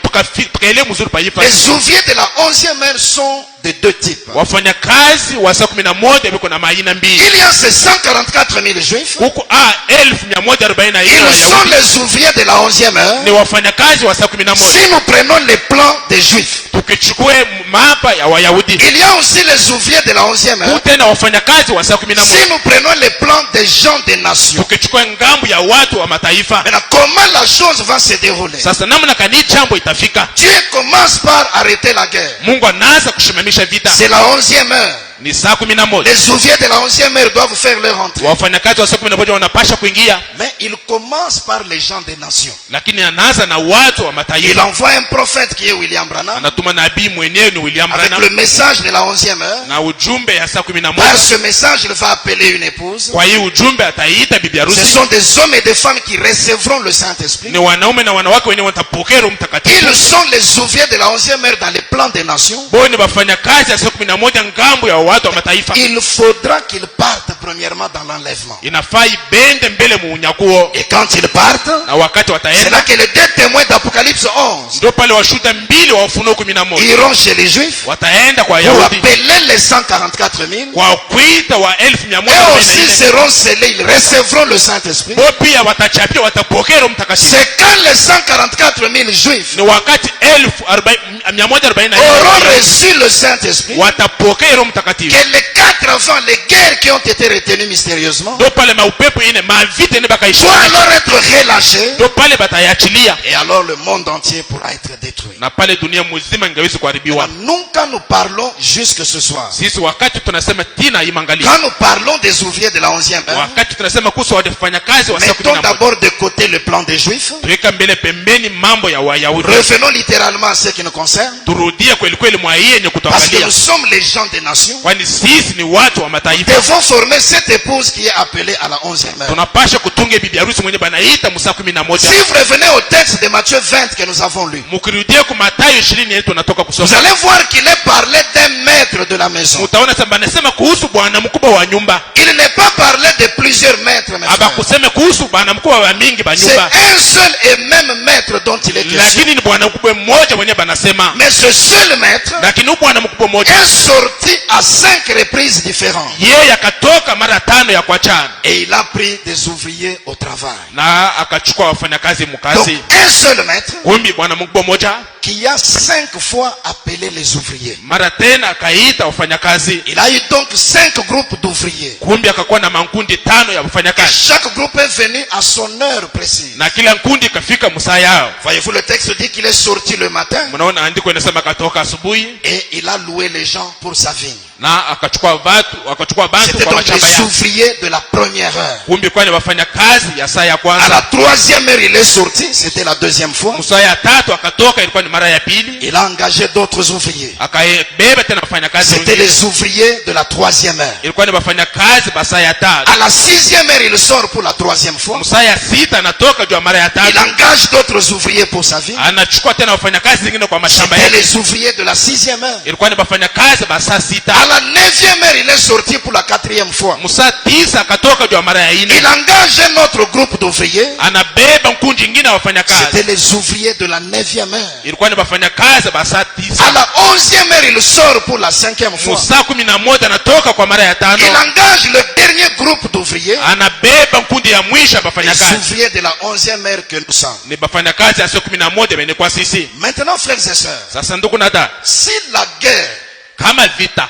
tukaelewa mzuri pa hii fasi. Les ouvriers de la 11e heure sont de deux types. Wafanyakazi wa saa 11 biko na aina mbili. Il y a ces 144 000 juifs. Huko 1144 Ils sont les ouvriers de la 11e heure. ni wafanyakazi wa saa 11. Si nous prenons les plans des juifs, tukichukue mapa ya Wayahudi, il y a aussi les ouvriers de la 11e heure. tena wafanyakazi wa saa 11. Si nous prenons les plans des gens des nations, tukichukua ngambo ya watu wa mataifa, maintenant comment la chose va se dérouler? sasa namna kani jambo itafika. Dieu commence par arrêter la guerre. Mungu anaanza kushimamisha vita. C'est la 11e heure. Ni saa 11. Les ouvriers de la 11e heure doivent faire leur entrée. Wafanyakazi wa saa 11 wanapasha kuingia, Mais il commence par les gens des nations. lakini anaanza na watu wa Il mataifa. envoie un prophète qui est William Branham Anatuma nabii mwenyewe ni William avec Branham le message de la 11e heure. na ujumbe ya saa Par 11. ce message, il va appeler une épouse. Kwa hii ujumbe ataita bibi Ce harusi. sont des hommes et des femmes qui recevront le Saint-Esprit. Ni wanaume na wanawake wenyewe watapokea Roho Mtakatifu. Ils sont les ouvriers de la 11e heure dans les plans des nations. Bo ni wafanyakazi ya saa 11 ngambo ya watu wa mataifa. Il faudra qu'ils partent premièrement dans l'enlèvement. Inafaa ibende mbele mu unyakuo, Et quand ils partent, na wakati c'est wataenda là que les deux témoins d'Apocalypse 11 ndio pale washuhuda 2 wa Ufunuo 11 iront chez les Juifs wataenda kwa pour Wayahudi appeler les 144 000. kwa kuita wa Et aussi 1144. seront scellés, ils recevront le Saint-Esprit. Bo pia watachapia, watapokea Roho Mtakatifu. C'est quand les 144 000 Juifs Ni wakati 144 auront reçu le Saint-Esprit watapokea Roho Mtakatifu, que les 4 vents, les guerres qui ont été retenues mystérieusement, ndio pale maupepo ine mavita ine vont bakaisha, alors être relâchés. ndio pale batayachilia, Et alors le monde entier pourra être détruit. na pale dunia mzima ingeweza kuharibiwa. Nous, quand nous parlons jusque ce soir, Sisi wakati tunasema tina imangalia, quand nous parlons des ouvriers de la 11e heure, wakati tunasema kuhusu wafanyakazi wa saa mettons 11, d'abord de côté le plan des Juifs. tuweka mbele pembeni mambo ya Wayahudi, Revenons littéralement à ce qui nous concerne. turudie kweli kweli mwa hii yenye Parce que kutuangalia, nous sommes les gens des nations. kwani sisi ni watu wa mataifa. Devons former cette épouse qui est appelée à la 11e heure. Tunapasha kutunge bibi harusi mwenye banaita musaa 11. Si vous revenez au texte de Matthieu 20 que nous avons lu, Mukirudie ku Mathayo 20 yetu tunatoka vous kusoma, allez voir qu'il est parlé d'un maître de la maison. mutaona sasa banasema kuhusu bwana mkubwa wa nyumba. Il n'est pas parlé de plusieurs maîtres, mes Aba frères. kuseme kuhusu bwana mkubwa wa mingi ba C'est nyumba, un seul et même maître dont il est question. lakini ni bwana mkubwa mmoja mwenye banasema. Mais ce seul maître Lakini bwana mkubwa mmoja est sorti à 5 reprises différentes. yeye akatoka mara 5 ya kuachana, Et il a pris des ouvriers au travail. na akachukua wafanyakazi Donc mkazi. un seul maître Kumbi bwana mkubwa mmoja qui a 5 fois appelé les ouvriers. mara tena akaita wafanyakazi. Il a eu donc 5 groupes d'ouvriers. Kumbi akakuwa na makundi 5 ya Et wafanyakazi, chaque groupe est venu à son heure précise. na kila kundi ikafika msaa yao. Voyez-vous, le texte dit qu'il est sorti le matin Mnaona andiko inasema akatoka asubuhi et il a loué les gens pour sa vigne. na akachukua bantu C'était kwa donc mashamba les yao. ouvriers de la première heure. Kumbi kwani wafanyakazi ya saa ya À kwanza. la 3e heure, il est sorti. C'était la 2e fois. Msaa ya 3 akatoka, ilikuwa ni mara ya pili, Il a engagé d'autres ouvriers. akaibeba tena wafanyakazi C'était wengine, les ouvriers de la 3e heure. ilikuwa ni wafanyakazi ba saa ya 3. À la 6e heure, il sort pour la 3e fois. Msaa ya 6 anatoka juu ya mara ya Il 3, engage d'autres ouvriers pour sa vie. anachukua tena wafanyakazi wengine kwa mashamba C'était yake, les ouvriers de la 6e heure. ilikuwa ni wafanyakazi ba saa 6. À la 9e heure, il est sorti pour la 4e fois. Msaa 9 akatoka juu ya mara ya 4, Il engage un autre groupe d'ouvriers. anabeba kundi ingine ya wafanyakazi, C'était les ouvriers de la 9e heure. ilikuwa ni wafanyakazi ba saa À 9. la 11e heure, il sort pour la 5e fois. Msaa 11 anatoka kwa mara ya 5, Il engage le dernier groupe d'ouvriers. anabeba kundi ya mwisho ya Les wafanyakazi, ouvriers de la 11e heure que nous sommes. ni wafanyakazi ya saa 11 bene kwa sisi. Maintenant, frères et sœurs, Sasa ndugu na dada, si la guerre kama vita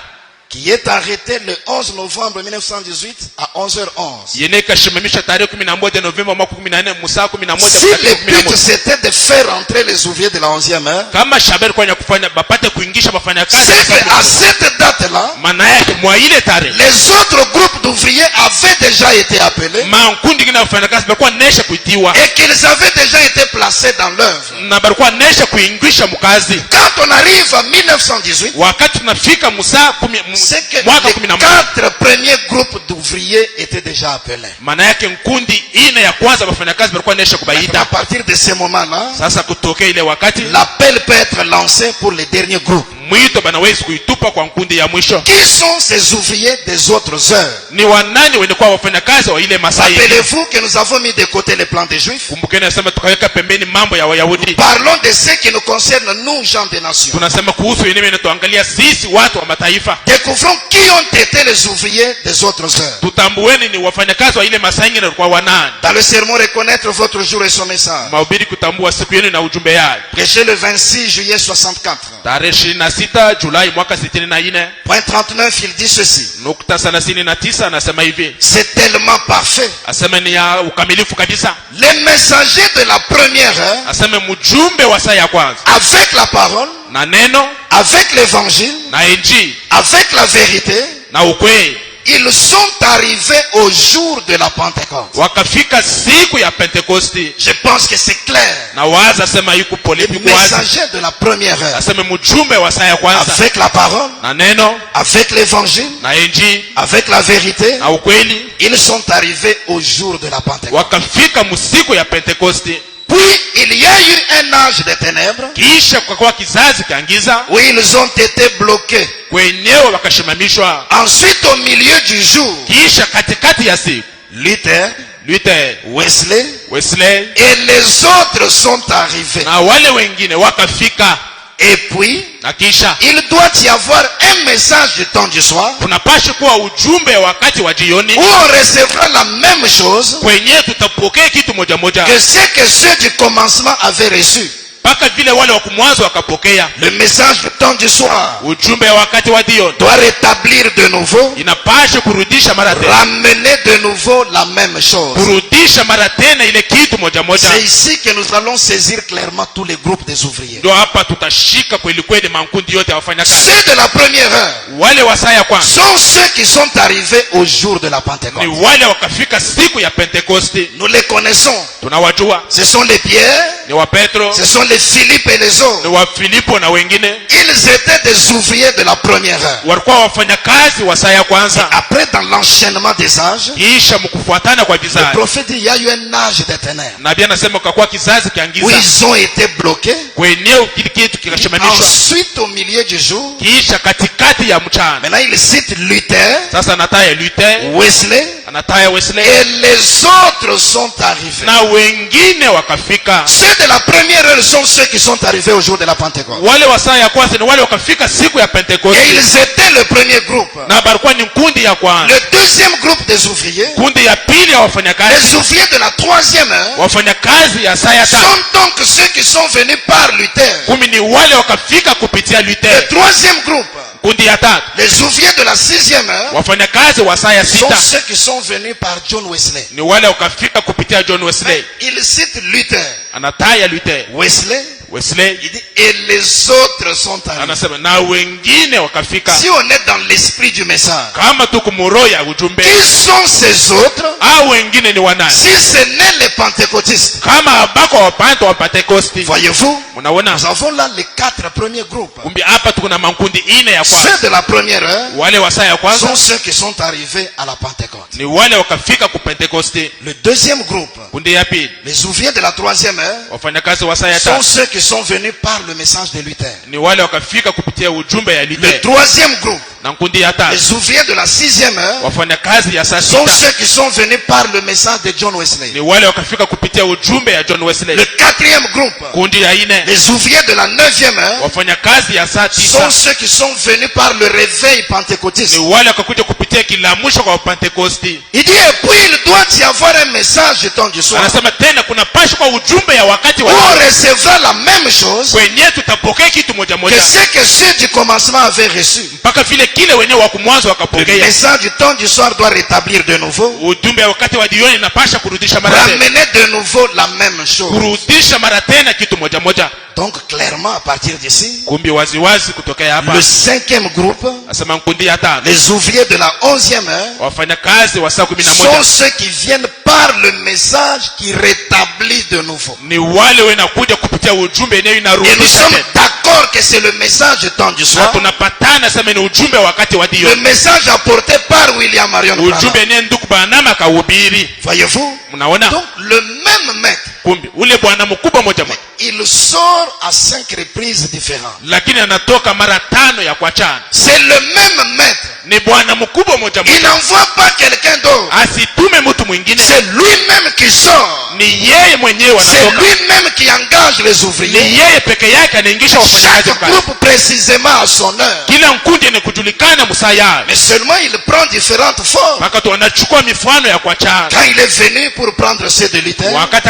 qui est arrêtée le 11 novembre 1918 à 11h11, yenye ikashimamisha tarehe 11 Novemba mwaka 14 msaa 11 si le but 11, c'était de faire entrer les ouvriers de la 11e heure, kama shabari kwa kufanya bapate kuingisha wafanyakazi, c'est qu'à cette date-là, maana yake mwa ile tarehe les autres groupes d'ouvriers avaient déjà été appelés makundi ngine ya wafanyakazi balikuwa nesha kuitiwa et qu'ils avaient déjà été placés dans l'œuvre. na balikuwa nesha kuingisha mkazi. Quand on arrive à 1918, Wakati tunafika msaa c'est que mwaka les 11, 4 premiers groupes d'ouvriers étaient déjà appelés. maana yake nkundi ine ya kwanza wafanyakazi balikuwa nesha À kubaita. partir de ce moment-là, Sasa kutokea ile wakati l'appel peut être lancé pour les derniers groupes. mwito banawezi kuitupa kwa nkundi ya mwisho. Qui sont ces ouvriers des autres heures? Ni wanani wenye kuwa wafanyakazi wa ile masaa? Rappelez-vous que nous avons mis de côté les plans des Juifs. Kumbukeni nasema tukaweka pembeni mambo ya Wayahudi. Parlons de ce qui nous concerne, nous, gens des nations. Tunasema kuhusu yenyewe inatuangalia sisi watu wa mataifa. Découvrons qui ont été les ouvriers des autres heures. Tutambueni ni wafanyakazi wa ile masaa ingine kwa wanani. Dans le sermon, reconnaître votre jour et son message. Mahubiri kutambua siku yenu na ujumbe yake. Prêché le 26 juillet 64. Tarehe 26 Julai mwaka 64. Point 39, il dit ceci. Nukta 39 anasema hivi. C'est tellement parfait. Asema ni ya ukamilifu kabisa. Les messagers de la première heure, Asema mjumbe wa saa ya kwanza avec la parole, na neno avec l'évangile, na injili avec la vérité, na ukweli, ils sont arrivés au jour de la Pentecôte. wakafika siku ya Pentekosti. Je pense que c'est clair. Na waza sema yuko pole Les wazi. messagers de la première heure, Asema mjumbe wa saa ya kwanza avec la parole, na neno avec l'évangile, na injili avec la vérité, na ukweli, ils sont arrivés au jour de la Pentecôte. wakafika msiku ya Pentekosti. Puis il y a eu un âge de ténèbres Kisha kwa kizazi kiangiza où ils ont été bloqués. kwenyewe wakashimamishwa. Ensuite, au milieu du jour, Kisha katikati ya siku Luther, Luther, Wesley Wesley et les autres sont arrivés. na wale wengine wakafika. Et puis, Na kisha il doit y avoir un message du temps du soir tunapasha kuwa ujumbe wakati wa jioni où on recevra la même chose kwenye tutapokea kitu moja moja que ce que ceux du commencement avaient reçu. mpaka vile wale wa kumwanzo wakapokea. Le message du temps du soir Ujumbe wakati wa jioni doit rétablir de nouveau, inapasha kurudisha mara tena, ramener de nouveau la même chose. kurudisha mara tena ile kitu moja moja. C'est ici que nous allons saisir clairement tous les groupes des ouvriers. Ndio hapa tutashika kweli kweli makundi yote ya wafanyakazi. Ceux de la première heure Wale wa saa ya kwanza sont ceux qui sont arrivés au jour de la Pentecôte. ni wale wakafika siku ya Pentekosti. Nous les connaissons. Tunawajua, Ce sont les Pierre, ni wa Petro, ce sont les Philippe et les ni autres. wa Filipo na wengine. Ils étaient des ouvriers de la première heure. Walikuwa wafanyakazi wa saa ya kwanza. Après, dans l'enchaînement des âges, Kisha mkufuatana kwa le vizazi, prophète dit, il y a eu un âge des ténèbres nabii anasema kwa kizazi où kiangiza ils ont été bloqués. kwenye kile kitu kikashimamishwa. Ensuite, au milieu du jour, Kisha katikati ya mchana maintenant il cite Luther, sasa anataya Luther, Wesley, anataya Wesley et les autres sont arrivés. na wengine wakafika. Ceux de la première heure sont ceux qui sont arrivés au jour de la Pentecôte. Wale wa saa ya kwanza ni wale wakafika siku ya Et Pentekosti, ils étaient le premier groupe. na balikuwa ni kundi ya kwanza. Le deuxième groupe des ouvriers, Kundi ya pili ya wafanyakazi, les ouvriers de la troisième heure, wafanyakazi ya saa ya tatu, sont donc ceux qui sont venus par Luther. kumi ni wale wakafika kupitia Le Luther. troisième groupe, Kundi ya tatu, les ouvriers de la sixième heure, wafanyakazi wa saa ya sont sita ceux qui sont venus par John Wesley. ni wale wakafika kupitia John Wesley. Il cite Luther, Anataya Luther, Wesley, Wesley il dit, et les autres sont arrivés. anasema na wengine wakafika. Si on est dans l'esprit du message, Kama tuko muro ya ujumbe, qui sont ces autres? au wengine ni wanani? Si ce n'est les pentecôtistes, Kama abako wapande wa Pentekosti, voyez-vous, munaona nous avons là les 4 premiers groupes. kumbi hapa tuko na makundi ine ya kwanza. Ceux de la première heure Wale wa saa ya sont kwanza ceux qui sont arrivés à la Pentecôte. ni wale wakafika ku Pentekosti. Le deuxième groupe, Kundi ya pili, les ouvriers de la troisième heure, wafanyakazi wa saa ya sont tatu ceux qui sont venus par le message de Luther. ni wale wakafika kupitia ujumbe ya Le Luther. troisième groupe, Na kundi ya tatu, les ouvriers de la sixième heure, wafanyakazi ya saa sont sita ceux qui sont venus par le message de John Wesley. ni wale wakafika kupitia ujumbe ya John Wesley. Le quatrième groupe, Kundi ya ine, les ouvriers de la neuvième heure, wafanyakazi ya saa sont tisa ceux qui sont venus par le réveil pentecôtiste. ni wale wakakuja kupitia kilamusho kwa Pentekosti. Il dit, et puis il doit y avoir un message du temps du soir Anasema tena kuna pasha kwa ujumbe ya wakati où wa on recevra la même chose kwenye tutapokea kitu moja que moja ce que ceux du commencement avaient reçu. mpaka vile kile wenyewe wa kumwanzo Le wakapokea. message du temps du soir doit rétablir de nouveau, Ujumbe ya wakati wa jioni inapasha kurudisha mara tena, ramener de nouveau la même chose. kurudisha mara tena kitu moja moja. Donc clairement à partir d'ici, Kumbi waziwazi kutokea hapa le cinquième groupe, asema kundi ya tano, les ouvriers de la 11e heure, wafanyakazi wa saa 11 sont ceux qui viennent par le message qui rétablit de nouveau. ni wale wenakuja kupitia ujumbe ujumbe yenyewe Et nous inarudisha sommes tena. d'accord que c'est le message du temps du Na soir. tunapatana sema ni ujumbe wakati wa Le dio. message apporté par William Marion Branham. Ujumbe yenyewe ndugu Branham akahubiri. Voyez-vous? Mnaona? Donc le même maître, Kumbe ule bwana mkubwa moja moja. il sort à 5 reprises différentes. Lakini anatoka mara 5 ya kuachana. C'est le même maître. Ni bwana mkubwa moja Il moja. n'envoie pas quelqu'un d'autre. Asitume mtu mwingine. C'est lui-même qui sort. Ni yeye mwenyewe C'est anatoka. lui-même qui engage les Ni ouvriers. yeye peke yake anaingisha wafanyakazi Chaque kazi. groupe précisément à son heure. Kila mkundi ni kujulikana msaya. Mais seulement il prend différentes formes. Wakati wanachukua mifano ya kuachana. Quand il est venu pour prendre ceux de Luther, Wakati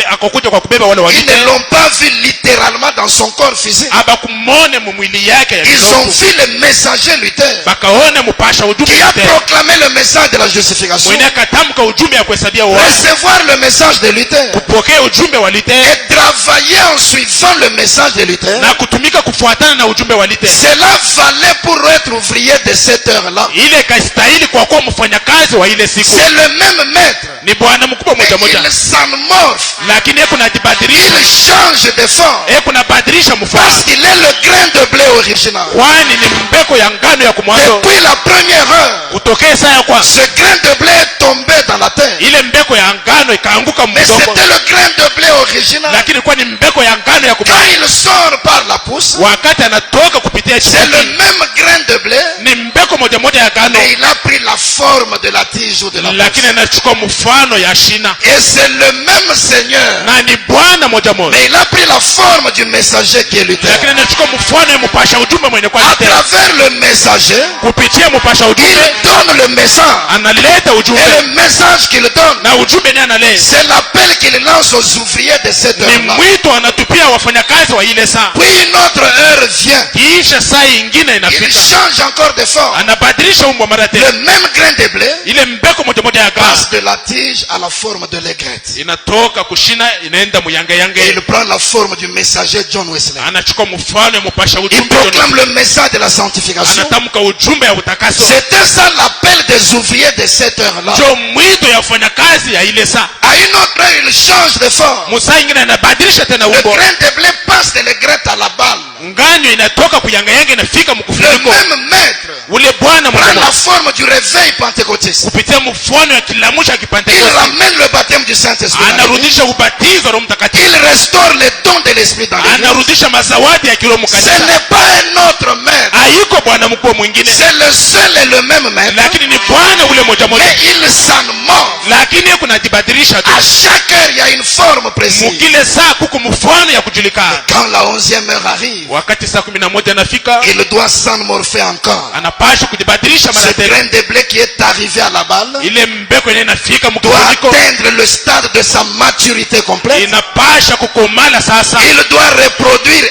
akakuja kwa kubeba wale ils wengine. ne l'ont pas vu littéralement dans son corps physique. Aba kumone mwili yake ya Ils ont kiroho. vu le messager Luther Bakaone mpasha ujumbe qui a yote. proclamé le message de la justification. Mwenye akatamka ujumbe ya kuhesabia watu. Recevoir le message de Luther Kupokea ujumbe wa Luther et travailler en suivant le message de Luther. na kutumika kufuatana na ujumbe wa Luther. Cela valait pour être ouvrier de cette heure-là. Ile kastahili kwa kuwa mfanyakazi wa ile siku. C'est le même maître. Ni bwana mkubwa Mais moja moja. il s'anamorphe. Lakini yeye kunajibadilisha. Il change de forme. Yeye kunabadilisha Parce mfano. qu'il est le grain de blé original. Kwani ni mbeko ya ngano ya kumwanzo. Depuis la première heure, Kutokea saa ya kwanza. ce grain de blé est tombé dans la terre. Ile mbeko ya ngano ikaanguka Mais mdomo. c'était le grain de blé original. Lakini kwa ni mbeko ya ngano ya Quand kumwanzo. il sort par la pousse, Wakati anatoka kupitia c'est le chini. même grain de blé, Ni mbeko moja moja ya ngano. mais il a pris la forme de la tige ou de la Lakini pousse. anachukua mfano ya shina. Et c'est le même Seigneur, Na ni bwana moja moja. mais il a pris la forme du messager qui est Luther. Lakini anachukua mfano ya mpasha ujumbe mwenye kwa À Luther. travers le messager, Kupitia mpasha il ujumbe donne le message. analeta Et ujumbe. le message qu'il donne, Na ujumbe ni analeta. c'est l'appel qu'il lance aux ouvriers de cette Ni heure-là. mwito anatupia wafanyakazi wa ile saa. Puis une autre heure vient. Kisha saa ingine Il inafika. change encore de forme. Anabadilisha umbo mara Le tena. même grain de blé Ile mbeko moja moja ya passe ngano de la tige à la forme de l'aigrette. inatoka kushina inaenda muyange Et yange. il prend la forme du messager John Wesley. Anachukua mfano ya mpasha Il ujumbe. proclame le message de la sanctification. Anatamka ujumbe ya utakaso. C'était ça l'appel des ouvriers de cette heure-là. Jo mwito ya wafanyakazi ya ile saa. À une autre heure, il change de forme. Musaa ingine anabadilisha tena Le umbo. grain de blé passe de l'aigrette à la balle. Ngano inatoka kuyanga yange inafika Le mkufuniko. même maître Ule bwana prend la mkubwa forme du réveil pentecôtiste. kupitia mfano ya kilamusha Il kipentekoste ramène le baptême du Saint-Esprit. anarudisha ubatizo wa Roho Mtakatifu. Il restaure les dons de l'Esprit dans l'église. Anarudisha mazawadi ya kiroho Ce mkanisa. n'est pas un autre maître. Haiko bwana mkubwa mwingine. C'est le seul et le même maître. Lakini ni bwana ule moja moja. Mais il s'anamorphe. Lakini yeye kunajibadilisha tu. À chaque heure, il y a une forme précise. Mukile saa kuko mfano ya kujulikana. Quand la 11e heure arrive, Wakati saa 11 anafika, il doit s'anamorpher encore. anapaswa kujibadilisha mara Ce tena. grain de blé qui est arrivé à la balle Ile mbeko yenyewe inafika doit mkufuniko. atteindre le stade de sa maturité complète. Inapasha kukomala sasa. Il doit reproduire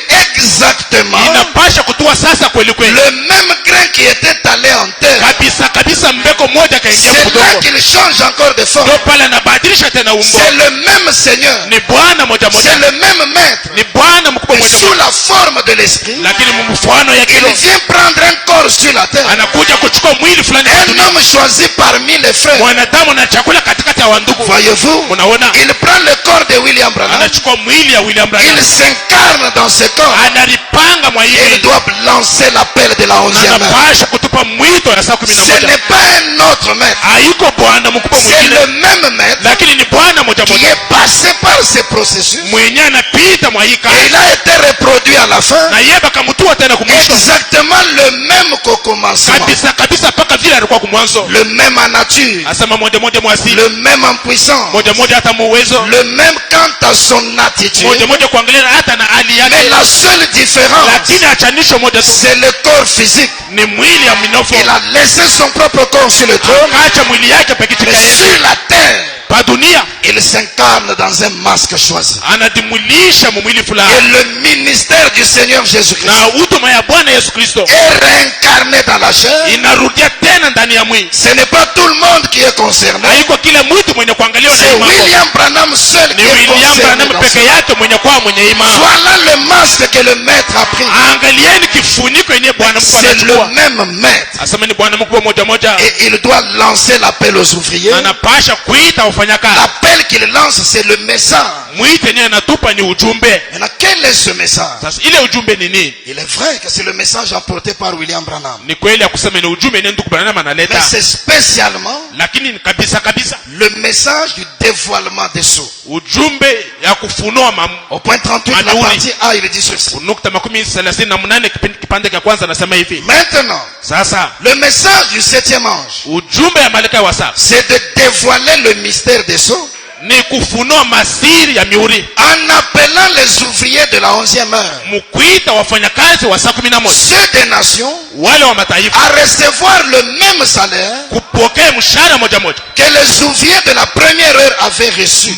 exactement Inapasha kutua sasa kweli kweli. le même grain qui était allé en terre. Kabisa kabisa mbeko moja kaingia C'est là mdogo. qu'il change encore de forme. Ndio pale anabadilisha tena umbo. C'est le même Seigneur. Ni bwana moja C'est moja. le même maître. Ni bwana mkubwa Et moja sous moja. la forme de l'esprit, Lakini mfano ya il kiroho vient prendre un corps sur la terre. anakuja kuchukua mwili fulani wa Un dunia. homme choisi parmi les frères. Mwanadamu na chakula katikati ya wandugu. Voyez-vous, Unaona? il prend le corps de William Branham. Anachukua mwili ya William Branham. Il s'incarne dans ce corps. Analipanga mwa Et il ile. doit lancer l'appel de la 11e heure. Anapasha kutupa mwito ya saa Ce 11. n'est pas un autre maître. Haiko bwana mkubwa C'est mwingine. le même maître Lakini ni bwana moja qui moja. est passé par ce processus. Mwenye anapita mwa hii Et kazi. il a été reproduit à la fin. Na yeye bakamtua tena kumwisho. Exactement le même qu'au commencement. Kabisa kabisa paka vile alikuwa kumwanzo. Le même en nature. Asema moja moja mwasili. Le même en puissance. Moja moja hata muwezo. Le même quant à son attitude. Moja moja kuangalia hata na hali Mais yake. la seule différence, Lakini achanisho moja tu. c'est le corps physique. Ni mwili ya minofo. Il a laissé son propre corps sur le trône. Akaacha mwili yake pekitika Mais yeye. sur la terre, Pa dunia il s'incarne dans un masque choisi. anajimwilisha mumwili Et fulani. le ministère du Seigneur Jésus-Christ Na huduma ya Bwana Yesu Kristo est réincarné dans la chair. inarudia tena ndani ya mwili. Ce n'est pas tout le monde qui est concerné. haiko kila mtu mwenye kuangaliwa na C'est hii mambo. William Branham seul Ni qui est William concerné Branham dans peke ça. yake mwenye kwa mwenye imani. Voilà le masque que le maître a pris. Angalieni kifuniko yenye Bwana Mungu C'est le anachukua. même maître. Asema ni Bwana Mungu moja moja. Et il doit lancer l'appel aux ouvriers. Anapasha kuita wafanyakazi. L'appel qu'il lance, c'est le message. Mwite yenye anatupa ni ujumbe. Maintenant, quel est ce message? Sasa ile ujumbe ni nini? Il est vrai que c'est le message apporté par William Branham. Ni kweli ya kusema ni ujumbe yenye ndugu Branham Mais analeta. c'est spécialement Lakini kabisa kabisa le message du dévoilement des sceaux. ujumbe ya kufunua Au point 38, la Manuuri. partie A, il dit ceci. nukta 38 kipande cha kwanza anasema hivi. Maintenant, Sasa le message du 7e ange, ujumbe ya malaika wa saba c'est de dévoiler le mystère des sceaux ni kufunua masiri ya miuri, en appelant les ouvriers de la 11e heure, mkuita wafanyakazi wa saa 11 ceux des nations, wale wa mataifa à recevoir le même salaire kupokea mshahara moja moja, que les ouvriers de la première heure avaient reçu.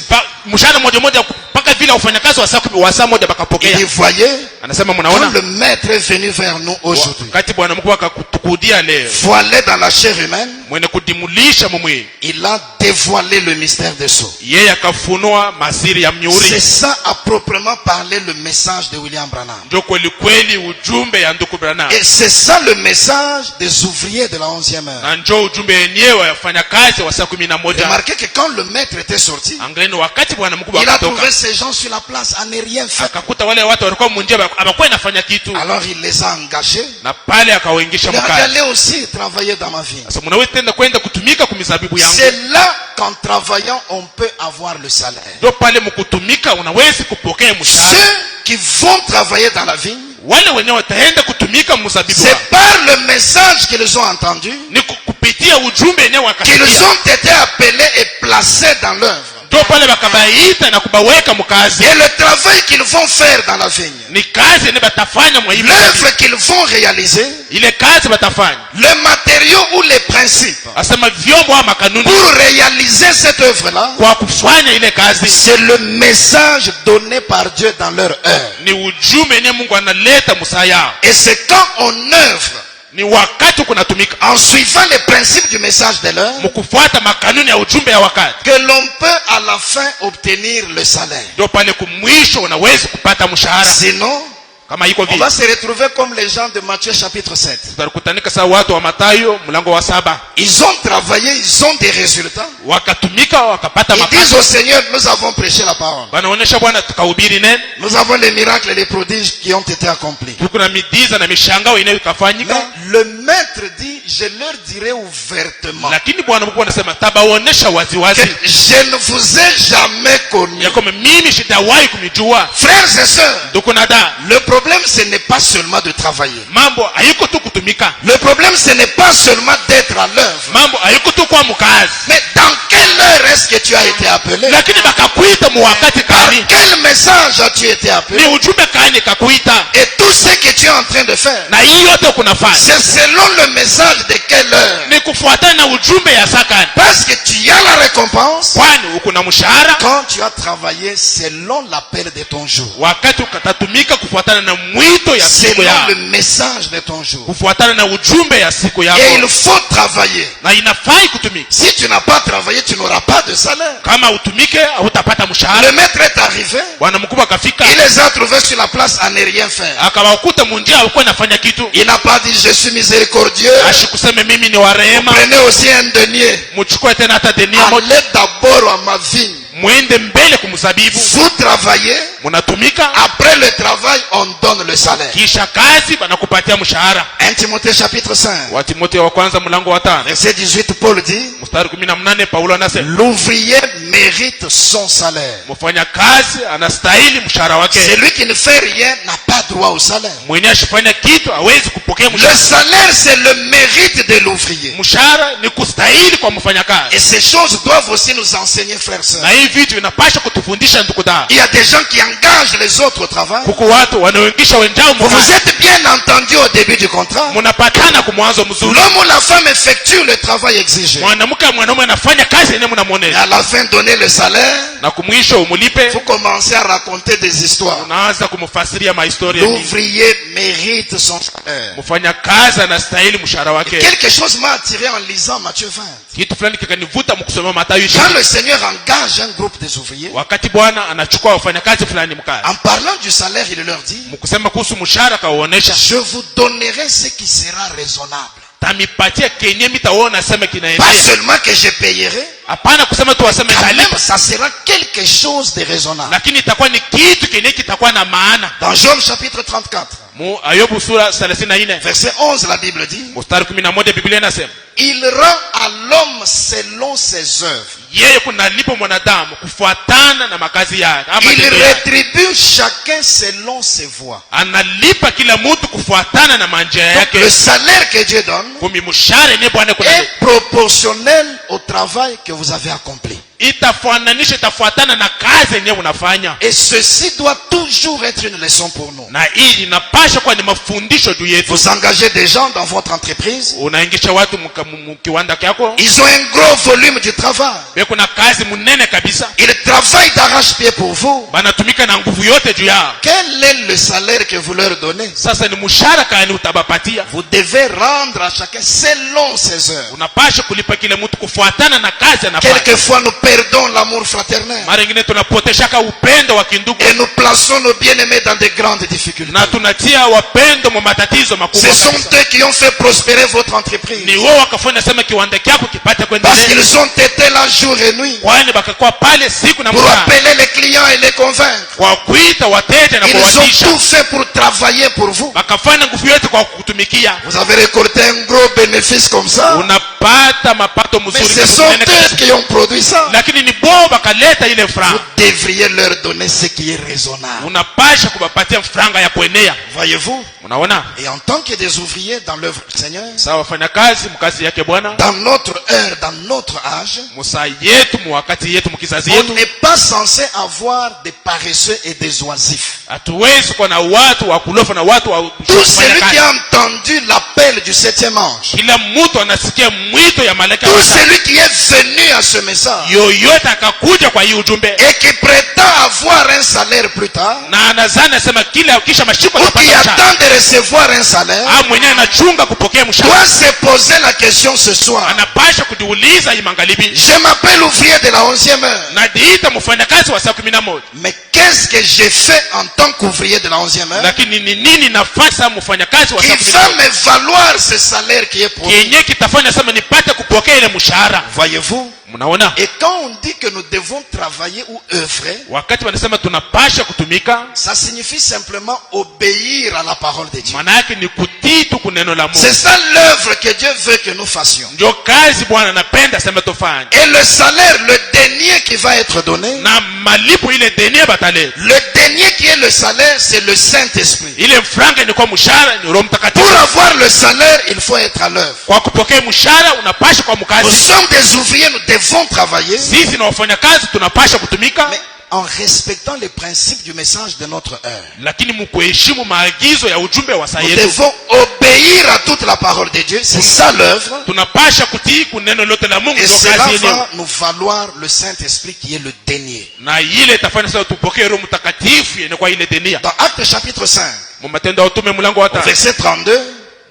mshahara moja moja mpaka vile wafanyakazi wa saa moja Il bakapokea. dit, voyez, Anasema quand mnaona le maître est venu vers nous aujourd'hui, wakati Bwana Mungu akakutukudia leo voilé dans la chair humaine, mwenye kudimulisha mumwi, il a dévoilé le mystère des sceaux. yeye akafunua masiri ya C'est miuri. ça à proprement parler le message de William Branham. Ndio kweli kweli ujumbe ya ndugu Branham, Et c'est ça le message des ouvriers de la 11e heure. na njoo ujumbe yenyewe wa wafanyakazi wa saa 11. Remarquez que quand le maître était sorti, Angalieni wakati Bwana Mungu il a akatoka trouvé ces gens sur la place à ne rien faire. akakuta wale watu walikuwa munjia abakuwa inafanya kitu, Alors il les a engagés. na pale akawaingisha Il a dit, mkazi. allez aussi travailler dans ma vie. Sasa mnaweza tenda kwenda kutumika kumizabibu yangu. C'est là qu'en travaillant, on peut avoir le salaire. Ndio pale mkutumika unaweza kupokea mshahara. Ceux qui vont travailler dans la vigne, Wale wenyewe wataenda kutumika mzabibu c'est wao par le message qu'ils ont entendu ni kupitia ujumbe yenyewe qu'ils wakasikia, ont été appelés et placés dans l'œuvre. ndio pale bakabaita na kubaweka mkazi. Et le travail qu'ils vont faire dans la vigne, Ni kazi yenyewe batafanya mwa ile l'œuvre qu'ils vont réaliser, ile kazi batafanya. le matériau ou les principes Asema vyombo ama kanuni pour réaliser cette œuvre-là, kwa kufanya ile kazi c'est le message donné par Dieu dans leur heure. ni ujumbe yenyewe Mungu analeta musaya. Et c'est quand on œuvre Ni wakati kunatumika en suivant les principes du message de l'heure mkufuata makanuni ya ujumbe ya wakati, que l'on peut à la fin obtenir le salaire. ndio pale kumwisho unaweza kupata mshahara. Sinon, Kama iko on vile va se retrouver comme les gens de Matthieu chapitre 7. tutakutanika saa watu wa Mathayo mlango wa 7 Ils ont travaillé, ils ont des résultats. wakatumika wakapata Ils mapato. disent au Seigneur, nous avons prêché la parole. Wanaonyesha Bwana, tukahubiri neno, Nous avons les miracles et les prodiges qui ont été accomplis. tuko na miujiza na mishangao Mais inayokafanyika, le maître dit, je leur dirai ouvertement lakini Bwana Mungu anasema tabaonesha que waziwazi je ne vous ai jamais connu. ya kwamba mimi sitawahi kumjua. Frères et sœurs, Ndugu na dada, le problème ce n'est pas seulement de travailler. mambo haiko tu kutumika, Le problème ce n'est pas seulement d'être à l'œuvre. mambo haiko tu kwa mkazi, Mais dans quelle heure est-ce que tu as été appelé? lakini bakakuita mu wakati Par kani, quel message as-tu été appelé? ni ujumbe kani kakuita, Et tout ce que tu es en train de faire, na hii yote kunafanya c'est selon le message de quelle heure? ni kufuatana na ujumbe ya sakani, Parce que tu as la récompense kwani uko na mshahara quand tu as travaillé selon l'appel de ton jour. wakati ukatatumika kufuatana na mwito ya siku Selon yako, le message de ton jour. kufuatana na ujumbe ya siku Et yako, il faut travailler. na inafai kutumika. Si tu n'as pas travaillé, tu n'auras pas de salaire. Kama utumike hautapata mshahara. Le maître est arrivé, Bwana mkubwa akafika il les a trouvés sur la place à ne rien faire. akawakuta munjia alikuwa inafanya kitu, Il n'a pas dit je suis miséricordieux, ashikuseme mimi ni wa rehema, prenez aussi un denier, mchukue tena hata denia moja, allez d'abord à ma vigne. mwende mbele kumzabibu, Vous travaillez, munatumika, après le travail, on donne le salaire. kisha kazi banakupatia mshahara. 1 Timothée chapitre 5, Wa Timotheo wa kwanza mlango wa 5 verset 18, Paul dit, mstari 18, Paulo anasema l'ouvrier mérite son salaire. mfanya kazi anastahili mshahara wake. Celui qui ne fait rien n'a pas droit au salaire. Mwenye ashifanya kitu hawezi kupokea Le mshahara. salaire, c'est le mérite de l'ouvrier. Mshahara ni kustahili kwa mfanyakazi, Et ces choses doivent aussi nous enseigner, frères et na sœurs. hii vitu vinapasha kutufundisha ndugu dada. Il y a des gens qui engagent les autres au travail. Huku watu wanaoingisha wenzao Vous vous mkazi, êtes bien entendu au début du contrat. mnapatana kwa mwanzo mzuri, L'homme ou la femme effectue le travail exigé. mwanamke na mwanaume anafanya kazi yenyewe Et mnamuonesha, à la fin, donner le salaire, na kumwisho umulipe, vous commencez à raconter des histoires. unaanza kumfasiria mahistoria L'ouvrier mérite son salaire. Mfanyakazi anastahili mshahara wake. Quelque chose m'a attiré en lisant Matthieu 20. Kitu fulani kikanivuta mkusoma Mathayo Quand 20. le Seigneur engage un groupe des ouvriers, Wakati Bwana anachukua wafanyakazi fulani mkazi, en parlant du salaire, il leur dit, mkusema kuhusu mshahara kawaonesha, je vous donnerai ce qui sera raisonnable. tamipatia kenye mitaona sema Pas kinaendea. seulement que je payerai, Hapana kusema tu waseme quand même talipa, ça sera quelque chose de raisonnable. lakini itakuwa ni kitu kenye kitakuwa na maana. Dans Job chapitre 34, Ayobu sura 34 verset 11, la Bible dit, mstari 11 Biblia inasema, il rend à l'homme selon ses œuvres. yeye kunalipa mwanadamu kufuatana na makazi yake ama Il matendo yake. rétribue chacun selon ses voies. Analipa kila mtu kufuatana na manjia Donc, yake. le salaire que Dieu donne Kumi mshahara ni Bwana kuna est proportionnel au travail que vous avez accompli. itafuatana na kazi yenyewe unafanya, Et ceci doit toujours être une leçon pour nous. na hii inapasha kuwa ni mafundisho juu yetu. Vous engagez des gens dans votre entreprise, Unaingisha watu kiwanda kyako, ils ont un gros volume de travail. be kuna kazi munene kabisa, Ils travaillent d'arrache-pied pour vous. banatumika na nguvu yote juu yao. Quel est le salaire que vous leur donnez? Sasa ni mshahara kani utabapatia? Vous devez rendre à chacun selon ses heures. Unapasha kulipa kile mtu kufuatana na kazi anafanya. Quelquefois nous perdons l'amour fraternel Mara nyingine tunapoteshaka upendo wa kindugu et nous plaçons nos bien-aimés dans de grandes difficultés. na tunatia wapendo mu matatizo makubwa Ce sont kabisa. eux qui ont fait prospérer votre entreprise. Ni wao wakafanya sema kiwanda kyako kipate Parce kuendelea, qu'ils ont été là jour et nuit kwani bakakuwa pale siku na pour mchana appeler les clients et les convaincre. kwa kuita wateja na Ils ont kuwatisha, tout fait pour travailler pour vous. bakafanya nguvu yote kwa kukutumikia. Vous avez récolté un gros bénéfice comme ça. Unapata mapato Mais mzuri ce na sont munene eux kabisa. qui ont produit ça. Lakini ni bo bakaleta ile Vous franga, devriez leur donner ce qui est raisonnable. unapasha kubapatia franga ya kuenea. Voyez-vous? Unaona, Et en tant que des ouvriers dans l'œuvre du Seigneur, sawa wafanyakazi mkazi yake Bwana, dans notre heure, dans notre âge, musaa yetu muwakati yetu mkizazi on yetu, n'est pas censé avoir des paresseux et des oisifs. hatuwezi kuwa na watu wa kulofa na watu wa Tout kufanya celui kazi. qui a entendu l'appel du 7e ange, Kila mtu anasikia mwito ya malaika tout wa tatu. celui qui est venu à ce message Yoyote akakuja kwa hii ujumbe et qui prétend avoir un salaire plus tard, na anazana sema kila kisha mashiko ou atapata qui mshahara, attend de recevoir un salaire, au mwenyewe anachunga kupokea mshahara, doit se poser la question ce soir. anapasha kujiuliza hii magharibi, Je m'appelle ouvrier de la 11e heure. najiita mfanyakazi wa saa 11, Mais qu'est-ce que j'ai fait en tant qu'ouvrier de la 11e heure lakini ni nini nafasa mfanyakazi wa saa qui va 11 me valoir ce salaire qui est promis? kenye kitafanya sema nipate kupokea ile mshahara? Voyez-vous? Mnaona, Et quand on dit que nous devons travailler ou œuvrer, wakati wanasema tunapasha kutumika, ça signifie simplement obéir à la parole de Dieu. maana yake ni kutii tu kuneno la C'est Mungu. ça l'œuvre que Dieu veut que nous fassions. Ndio kazi Bwana anapenda sema tufanye, Et le salaire, le denier qui va être donné, na malipo ile deni bataleta le denier qui est le salaire, c'est le Saint-Esprit. ile franga ni kwa mshahara, ni Roho Pour Mtakatifu. avoir le salaire, il faut être à l'œuvre. Kwa kupokea mshahara unapasha kwa Nous mkazi. sommes des ouvriers, nous devons travailler, Sisi na wafanyakazi tunapasha kutumika, mais en respectant les principes du message de notre heure. lakini mkuheshimu maagizo ya ujumbe wa saa Nous yetu. devons obéir à toute la parole de Dieu. C'est ça l'œuvre. Tunapasha kutii kuneno lote la Mungu, Et ndio cela kazi yenyewe, va nous valoir le Saint-Esprit qui est le denier. na ile itafanya sasa tupokee Roho Mtakatifu yenye kwa ile denia. Dans Actes chapitre 5, Mu Matendo ya Utume mlango wa 5 verset 32,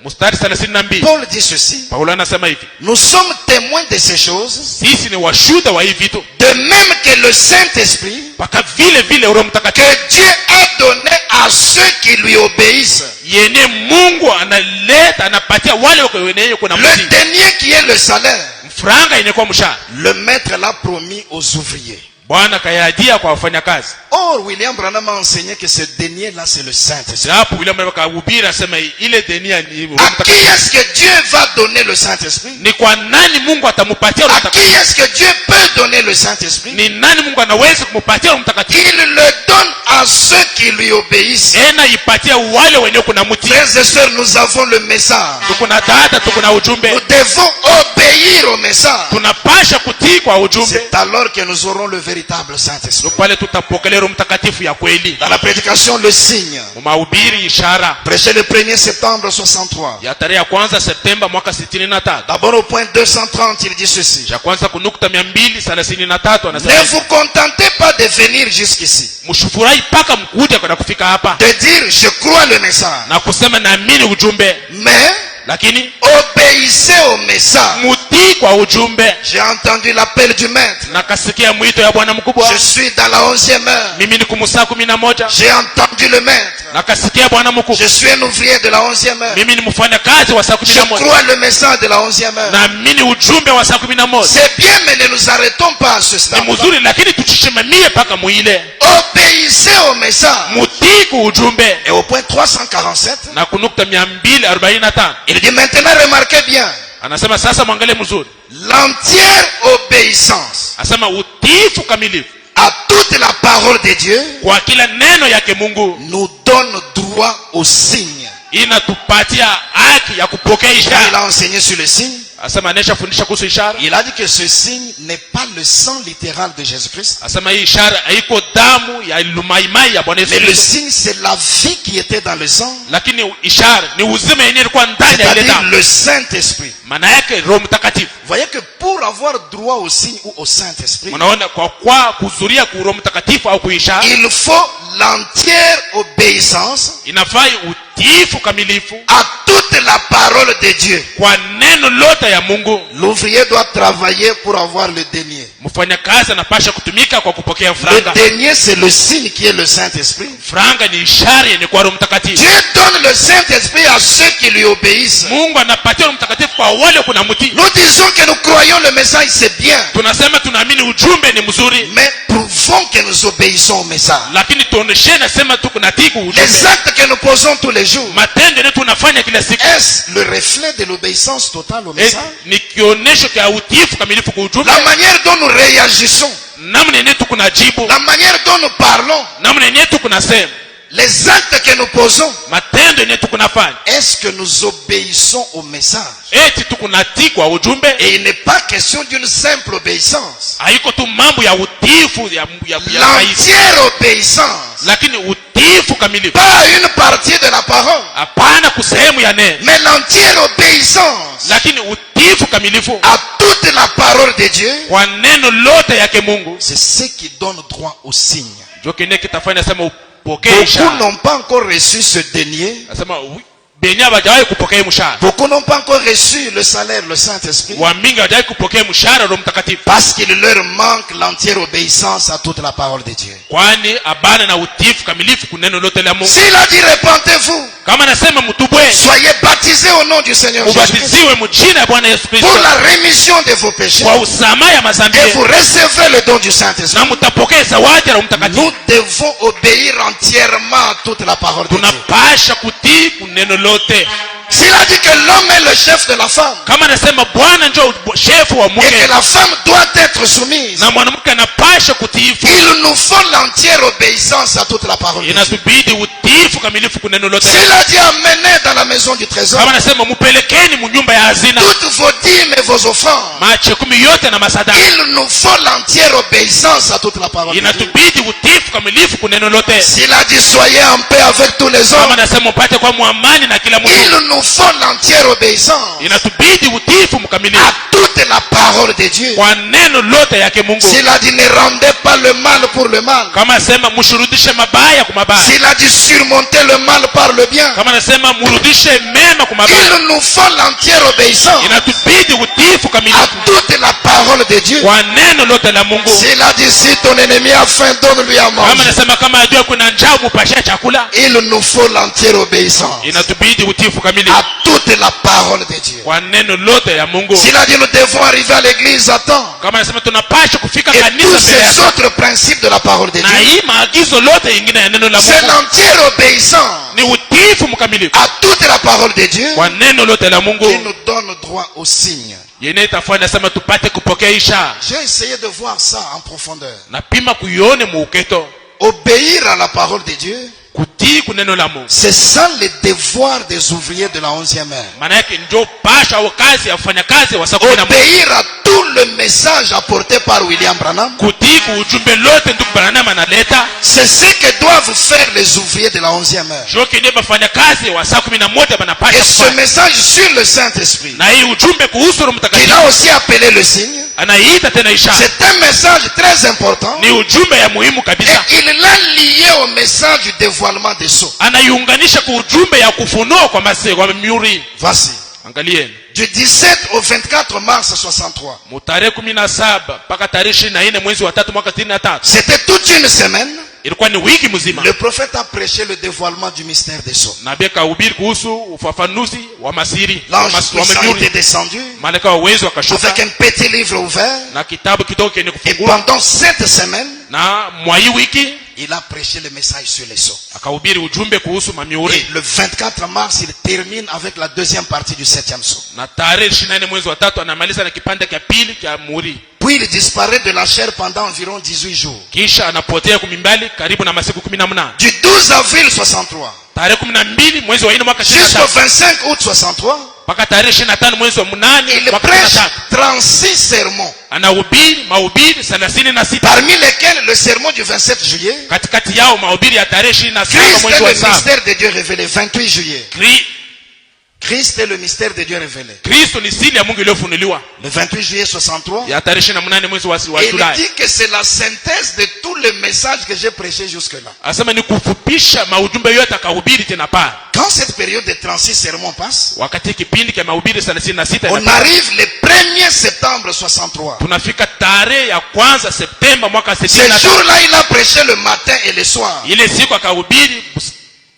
mstari 32, Paul dit ceci: Paulo anasema hivi, nous sommes témoins de ces choses, sisi ni washuhuda wa hivi vitu, de même que le Saint-Esprit mpaka vile vile Roho Mtakatifu que Dieu a donné à ceux qui lui obéissent. yenye Mungu analeta anapatia wale wenye kuna Le mtii. denier qui est le salaire, Franga yenye kwa mshahara le maître l'a promis aux ouvriers. Bwana kayadia kwa wafanyakazi. Or, William Branham a enseigné que ce denier-là, c'est le Saint-Esprit. Hapo William akahubiri asema ile denia ni Roho À qui Mtakatifu. est-ce que Dieu va donner le Saint-Esprit? Ni kwa nani Mungu atamupatia Roho À qui Mtakatifu? est-ce que Dieu peut donner le Saint-Esprit? Ni nani Mungu anaweza kumupatia Roho Mtakatifu? Il le donne à ceux qui lui obéissent. Tena ipatia wale wenye kuna mtii. Frères et sœurs, nous avons le message. Tuko na data, tuko na ujumbe. Nous devons obéir au message. Tunapasha kutii kwa ujumbe. C'est alors que nous aurons le véritable Saint-Esprit. Pale tutapokelea Roho Mtakatifu ya kweli. Dans la prédication, le signe. Mahubiri ishara Prêché le 1er septembre 63. ya tarehe ya kwanza Septemba mwaka 63. D'abord au point 230, il dit ceci. Cha kwanza kunukta 230 33 Ne anasema vous contentez pas de venir jusqu'ici, mshufurahi paka mkuje kwa kufika hapa de dire je crois le message, na kusema naamini ujumbe, mais lakini obéissez au message. mutii kwa ujumbe. J'ai entendu l'appel du maître. Na kasikia mwito ya bwana mkubwa, Je suis dans la 11e heure. mimi ni kumusaa 11. J'ai entendu le maître. Na kasikia bwana mkubwa, Je suis un ouvrier de la 11e heure. mimi ni mfanyakazi wa saa Je 11. crois le message de la 11e heure. Naamini ujumbe wa saa 11. C'est bien, mais ne nous arrêtons pas à ce stade. Ni mzuri, lakini tuchishimamie paka muile, Obéissez au message. mutii kwa ujumbe. Et au point 347, Na kunukta 245 il dit maintenant remarquez bien, anasema sasa mwangalie mzuri, l'entière obéissance anasema utiifu kamilifu à toute la parole de Dieu kwa kila neno yake Mungu nous donne droit au signe. inatupatia haki ya kupokea Il ishara. a enseigné sur le signe. Asema anesha fundisha kuhusu ishara. Il a dit que ce signe n'est pas le sang littéral de Jésus-Christ, Asema hii ishara haiko damu ya lumaimai ya Bwana Yesu mais le Kristo, signe c'est la vie qui était dans le sang, lakini ishara ni uzima yenyewe ilikuwa ndani ya ile c'est-à-dire damu, le Saint-Esprit. maana yake Roho Mtakatifu. Vous voyez que pour avoir droit au signe ou au Saint-Esprit, Unaona, kwa kuzuria ku Roho Mtakatifu au kuishara il faut l'entière obéissance inafai utiifu kamilifu à toute la parole de Dieu. kwa neno lote ya Mungu. L'ouvrier doit travailler pour avoir le denier. Mfanyakazi anapasha kutumika kwa kupokea Le franga. denier, c'est le signe qui est le Saint-Esprit. Franga ni ishara yenye kwa Roho Mtakatifu. Dieu donne le Saint-Esprit à ceux qui lui obéissent. Mungu anapatia Roho Mtakatifu kwa wale kuna mtii. Nous disons que nous croyons le message, c'est bien. Tunasema tunaamini ujumbe ni mzuri, Mais prouvons que nous obéissons au message. lakini tuoneshe nasema tuko natii ujumbe. Les actes que nous posons tous les jours, Matendo yetu tunafanya kila siku, est-ce le reflet de l'obéissance totale au message? ni kionesho cha utiifu kamilifu kwa ujumbe. La manière dont nous réagissons, Namna yenyewe tuko najibu, la manière dont nous parlons, namna yenyewe tuko nasema, les actes que nous posons, matendo yenyewe tuko nafanya, est-ce que nous obéissons au message? eti tuko natii kwa ujumbe. Et il n'est pas question d'une simple obéissance. Haiko tu mambo ya utiifu ya rahisi, L'entière obéissance, lakini utiifu kamilifu, pas à une partie de la parole, hapana kusehemu ya neno, mais l'entière obéissance lakini utiifu kamilifu à toute la parole de Dieu, kwa neno lote yake Mungu. c'est ce qui donne droit au signe. Ndio kile kitafanya sema upokee Beaucoup ishara. n'ont pas encore reçu ce denier. Nasema benye hawajawahi kupokea mshahara, Beaucoup n'ont pas encore reçu le salaire, le Saint-Esprit, wamingi hawajawahi kupokea mshahara Roho Mtakatifu, parce qu'il leur manque l'entière obéissance à toute la parole de Dieu. kwani abana na utiifu kamilifu kuneno lote la Mungu. S'il a dit repentez-vous, Kama nasema mtubwe, soyez baptisés au nom du Seigneur Jésus-Christ ubatiziwe mjina ya Bwana Yesu Kristo pour la rémission de vos péchés, kwa usamaha ya mazambi et vous yenu, recevrez le don du Saint-Esprit. na mtapokea zawadi ya Roho Mtakatifu. Nous devons obéir entièrement à toute la parole de Dieu. Tunapasha kutii kuneno lote. S'il a dit que l'homme est le chef de la femme, Kama nasema Bwana ndio shefu wa et que mke la femme doit être soumise, na mwanamke anapasha kutiifu, il nous faut l'entière obéissance à toute la parole de Dieu. inatubidi utiifu kamilifu kuneno lote. S'il a dit amenez dans la maison du trésor Kama nasema mupelekeni munyumba ya hazina toutes vos dîmes et vos offrandes, mache kumi yote na masadaka, il nous faut l'entière obéissance à toute la parole de Dieu. inatubidi utiifu kamilifu kuneno lote. S'il a dit soyez en paix avec tous les Kama hommes, nasema upate kwa muamani na kila mtu, il nous faut l'entière obéissance inatubidi utiifu mkamilifu à toute la parole de Dieu. kwa neno lote yake Mungu. S'il a dit ne rendez pas le mal pour le mal, Kama nasema mshurudishe mabaya kwa mabaya, s'il a dit surmonter le mal par le bien, kama nasema murudishe mema kwa mabaya, il nous faut l'entière obéissance inatubidi utiifu à kamilifu toute la parole de Dieu. kwa neno lote la Mungu. S'il a dit si ton ennemi a faim, donne-lui à Kama manger, nasema kama ajua kuna njaa mupashia chakula, il nous faut l'entière obéissance inatubidi utiifu kamilifu à toute la parole de Dieu. kwa neno lote ya Mungu. S'il a dit nous devons arriver à l'église à temps, Kama nasema tunapasha kufika et kanisa tous mbele ces yake, autres principes de la parole de na Dieu, hii maagizo lote ingine ya neno la c'est Mungu l'entière obéissance ni utiifu mkamilifu à toute la parole de Dieu kwa neno lote la Mungu qui nous donne droit au signe. yenye itafanya sema tupate kupokea ishara. J'ai essayé de voir ça en profondeur. Napima kuione muuketo, Obéir à la parole de Dieu, kutii kuneno la Mungu, c'est ça le devoir des ouvriers de la 11e heure. maana yake ndio pasha au kazi ya wafanyakazi wa saa 11. Obéir à tout le message message apporté par William Branham, kutii ujumbe lote ndugu Branham analeta, c'est ce que doivent faire les ouvriers de la 11e heure. ndio kile bafanya kazi wa saa 11 Et banapasha ce kufanya. message sur le Saint-Esprit, Na hii ujumbe kuhusu Roho qu'il Mtakatifu a aussi appelé le signe, anaita tena ishara, c'est un message très important. ni ujumbe ya muhimu Et kabisa. il l'a lié au message du dévoilement des sceaux. Anaiunganisha kwa ujumbe ya kufunua kwa mihuri. Voici. Angalieni, Du 17 au 24 mars 63. mutarehe 17 mpaka tarehe 24 mwezi wa 3 mwaka 63, C'était toute une semaine. ilikuwa ni wiki mzima. Le prophète a prêché le dévoilement du mystère des sceaux. Nabii kahubiri kuhusu ufafanuzi wa masiri wa L'ange puissant mihuri. était descendu Malaika wa uwezo akashuka avec un petit livre ouvert. na kitabu kidogo kenye Et kufungua, pendant cette semaine, na mwa hii wiki il a prêché le message sur les sceaux. akahubiri ujumbe kuhusu Et mamihuri. le 24 mars, il termine avec la deuxième partie du 7e sceau. Na tarehe 24 mwezi wa 3 anamaliza na kipande cha pili cha muhuri. Puis il disparaît de la chair pendant environ 18 jours. Kisha anapotea kumimbali karibu na masiku 18. Du 12 avril 63 Tarehe 12 mwezi wa 4 mwaka jusqu'au 63 25 août 63, mpaka tarehe 25 mwezi wa 8 il mwaka prêche 63 36 sermons, anahubiri mahubiri 36, parmi lesquels le sermon du 27 juillet, katikati yao mahubiri ya tarehe 27 Christ mwezi est wa le 7. mystère de Dieu révélé, 28 juillet. Christ est le mystère de Dieu révélé. Kristo ni siri ya Mungu iliyofunuliwa Le 28 juillet 63, ya tarehe 28 mwezi wa et il Julai. dit que c'est la synthèse de tous les messages que j'ai prêchés jusque-là. Asema ni kufupisha mahubiri yote akahubiri tena pale. Quand cette période de 36 sermons passe, Wakati kipindi cha mahubiri 36 on inapita, arrive le 1er septembre 63. tunafika tarehe ya kwanza Septemba mwaka Ce 63. jour-là, il a prêché le matin et le soir. Ile siku akahubiri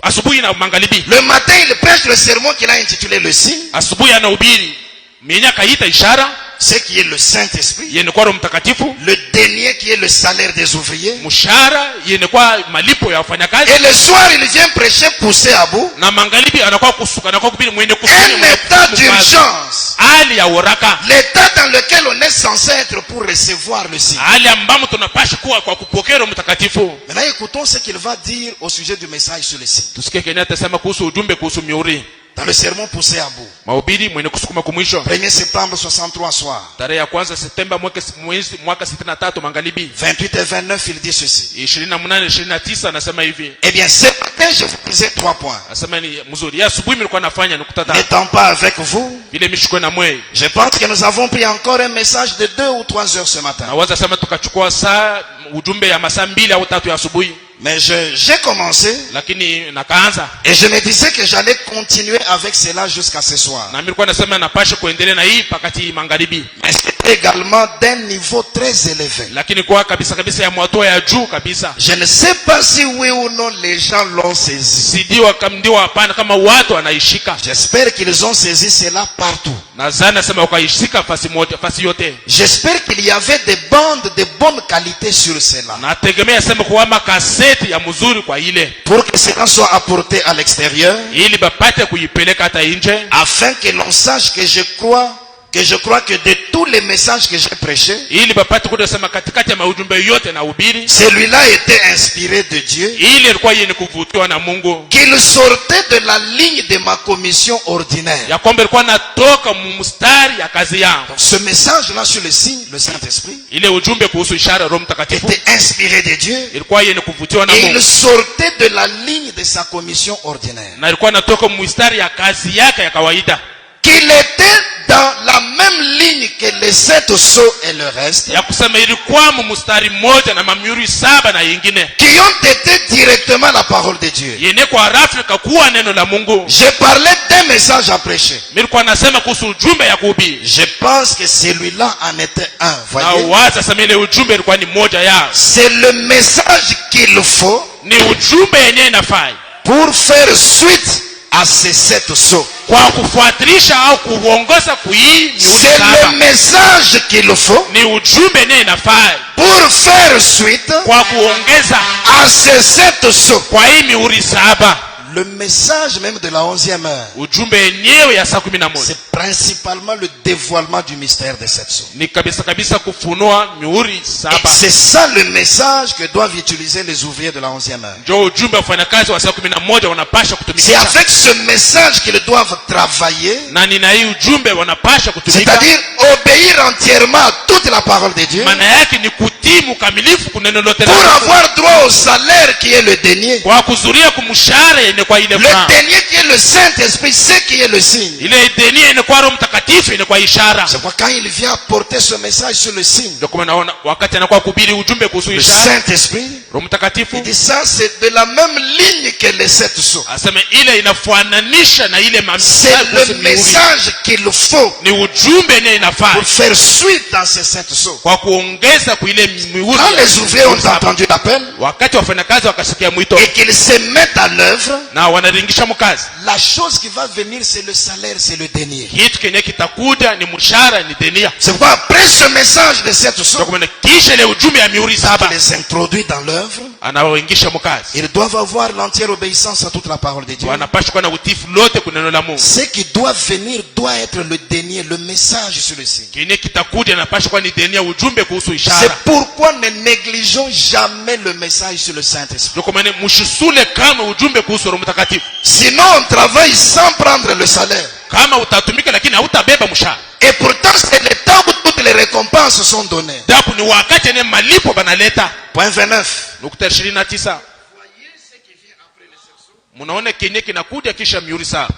asubuhi na magharibi. Le matin, il prêche le sermon qu'il a intitulé le signe, Asubuhi anahubiri mwenye akaita ishara ce qui est le Saint-Esprit. yenye kwa Roho Mtakatifu, Le denier qui est le salaire des ouvriers. mshahara yenye kwa malipo ya wafanyakazi, Et le soir, il vient prêcher poussé à bout. na magharibi anakuwa kusuka, anakuwa kuhubiri mwenye Un kusuni, état d'urgence. hali ya uraka, L'état dans lequel on est censé être pour recevoir le signe. hali ambamo tunapaswa kuwa kwa kupokea Roho Mtakatifu. Maintenant, écoutons ce qu'il va dire au sujet du message sur le signe. Tusikie kenye atasema kuhusu ujumbe kuhusu mihuri, Dans le sermon poussé à bout. mahubiri mwenye kusukuma kumwisho. 1er septembre 63 soir. Tarehe ya kwanza Septemba mwaka 63 magharibi 28 et 29, il dit ceci. 28 29 anasema hivi. Eh bien, ce matin, je vous disais 3 points. Anasema ni mzuri. Ya asubuhi nilikuwa nafanya nukta tatu. N'étant pas avec vous, Vile mishikwe na mwe. je pense que nous avons pris encore un message de 2 ou 3 heures ce matin. Na waza sema tukachukua saa ujumbe ya masaa 2 au 3 ya asubuhi. Mais j'ai commencé Lakini nakaanza. et je me disais que j'allais continuer avec cela jusqu'à ce soir. Na nilikuwa nasema napasha kuendelea na hii pakati magharibi. Mais c'est également d'un niveau très élevé. Lakini kwa kabisa ya mwato ya juu kabisa. Je ne sais pas si oui ou non les gens l'ont saisi. Sidiwa kamdiwa hapana kama watu wanaishika. J'espère qu'ils ont saisi cela partout. Nadhani nasema wakaishika fasi yote. J'espère qu'il y avait des bandes de bonne qualité sur cela. Nategemea sema kuwa makaseti ya mzuri kwa ile. Pour que cela soit apporté à l'extérieur. Ili bapate kuipeleka hata nje. Afin que l'on sache que je crois que de tous les messages que j'ai prêchés, Ili bapate kudasema katikati ya maujumbe yote na ubiri. celui-là était inspiré de Dieu. Ili ilikuwa yenye kuvutiwa na Mungu. Qu'il sortait de la ligne de ma commission ordinaire. Ya kwamba ilikuwa natoka mstari ya kazi yangu. Donc, ce message-là sur le signe, le Saint-Esprit, Ile ujumbe kuhusu ishara Roho Mtakatifu était inspiré de Dieu. ilikuwa yenye kuvutiwa na Et Mungu. il sortait de la ligne de sa commission ordinaire. Na ilikuwa natoka mstari ya kazi yake ya kawaida. Qu'il était dans la même ligne que les 7 sceaux et le reste, Ya kusema ilikuwa mstari mmoja na mamyuri 7 na yingine. qui ont été directement la parole de Dieu. Yene kwa Afrika kuwa neno la Mungu. Je parlais d'un message à prêcher. Nilikuwa nasema kuhusu ujumbe ya kuhubiri. Je pense que celui-là en était un. Na Voyez? waza sema ile ujumbe ilikuwa ni moja yao. C'est le message qu'il faut Ni ujumbe yenyewe inafai pour faire suite à ces 7 sceaux. kwa kufuatilisha au kuongoza kuhii mihuri C'est le 7. message qu'il faut Ni ujumbe yenyewe inafai pour faire suite kwa kuongeza à ces 7 sceaux. kwa hii mihuri 7. le message même de la 11e heure, ujumbe yenyewe ya saa 11 c'est principalement le dévoilement du mystère des 7 sceaux. ni kabisa kufunua mihuri Et saba. c'est ça le message que doivent utiliser les ouvriers de la 11e heure. Ndio ujumbe wafanyakazi wa saa 11 wanapasha C'est kutumikisha. avec ce message qu'ils doivent travailler, Na nina hii ujumbe wanapasha kutumika. c'est-à-dire obéir entièrement à toute la parole de Dieu, Maana yake ni kutii mkamilifu kuneno lote pour la Mungu. avoir droit au salaire qui est le denier. Kwa kuzuria kumshahara yenye kwa ile Le furaha. denier qui est le Saint-Esprit, c'est qui est le signe. Ile denia yenye kwa Roho Mtakatifu yenye kwa ishara. C'est pourquoi quand il vient apporter ce message sur le signe, Ndio kwa naona wakati anakuwa kuhubiri ujumbe kuhusu le ishara, Saint-Esprit, Roho Mtakatifu il dit ça c'est de la même ligne que les 7 sceaux. asema ile inafananisha na ile C'est le message qu'il faut ni ujumbe yenye inafaa pour faire suite dans ces 7 sceaux. kwa kuongeza kwa ile mihuri. Quand les ouvriers ont entendu l'appel Wakati wafanyakazi wakasikia mwito et qu'ils se mettent à l'œuvre, na wanaringisha mkazi, la chose qui va venir c'est le salaire, c'est le denier. kitu kenye kitakuja ni mshahara, ni denia. C'est pourquoi après ce message des 7 Ndio sceaux, kwa maana kisha ile ujumbe ya mihuri il saba les introduit dans l'œuvre. anaoingisha mkazi, Ils doivent avoir l'entière obéissance à toute la parole de Dieu. wanapaswa kuwa na utifu lote kuneno la Mungu. Ce qui doit venir doit être le denier, le message sur le signe. Kenye kitakuja napaswa kuwa ni denia, ujumbe kuhusu C'est ishara. pourquoi ne négligeons jamais le message sur le Saint-Esprit. Ndio kwa maana mshisule kama ujumbe kuhusu Roho Mtakatifu. Sinon on travaille sans prendre le salaire. Kama utatumika lakini hautabeba mshahara. Et pourtant c'est le temps où toutes les récompenses sont données. Dapo ni wakati ene malipo banaleta. Point 29. Nukta 29. Munaona kenye kinakuja kisha mihuri saba.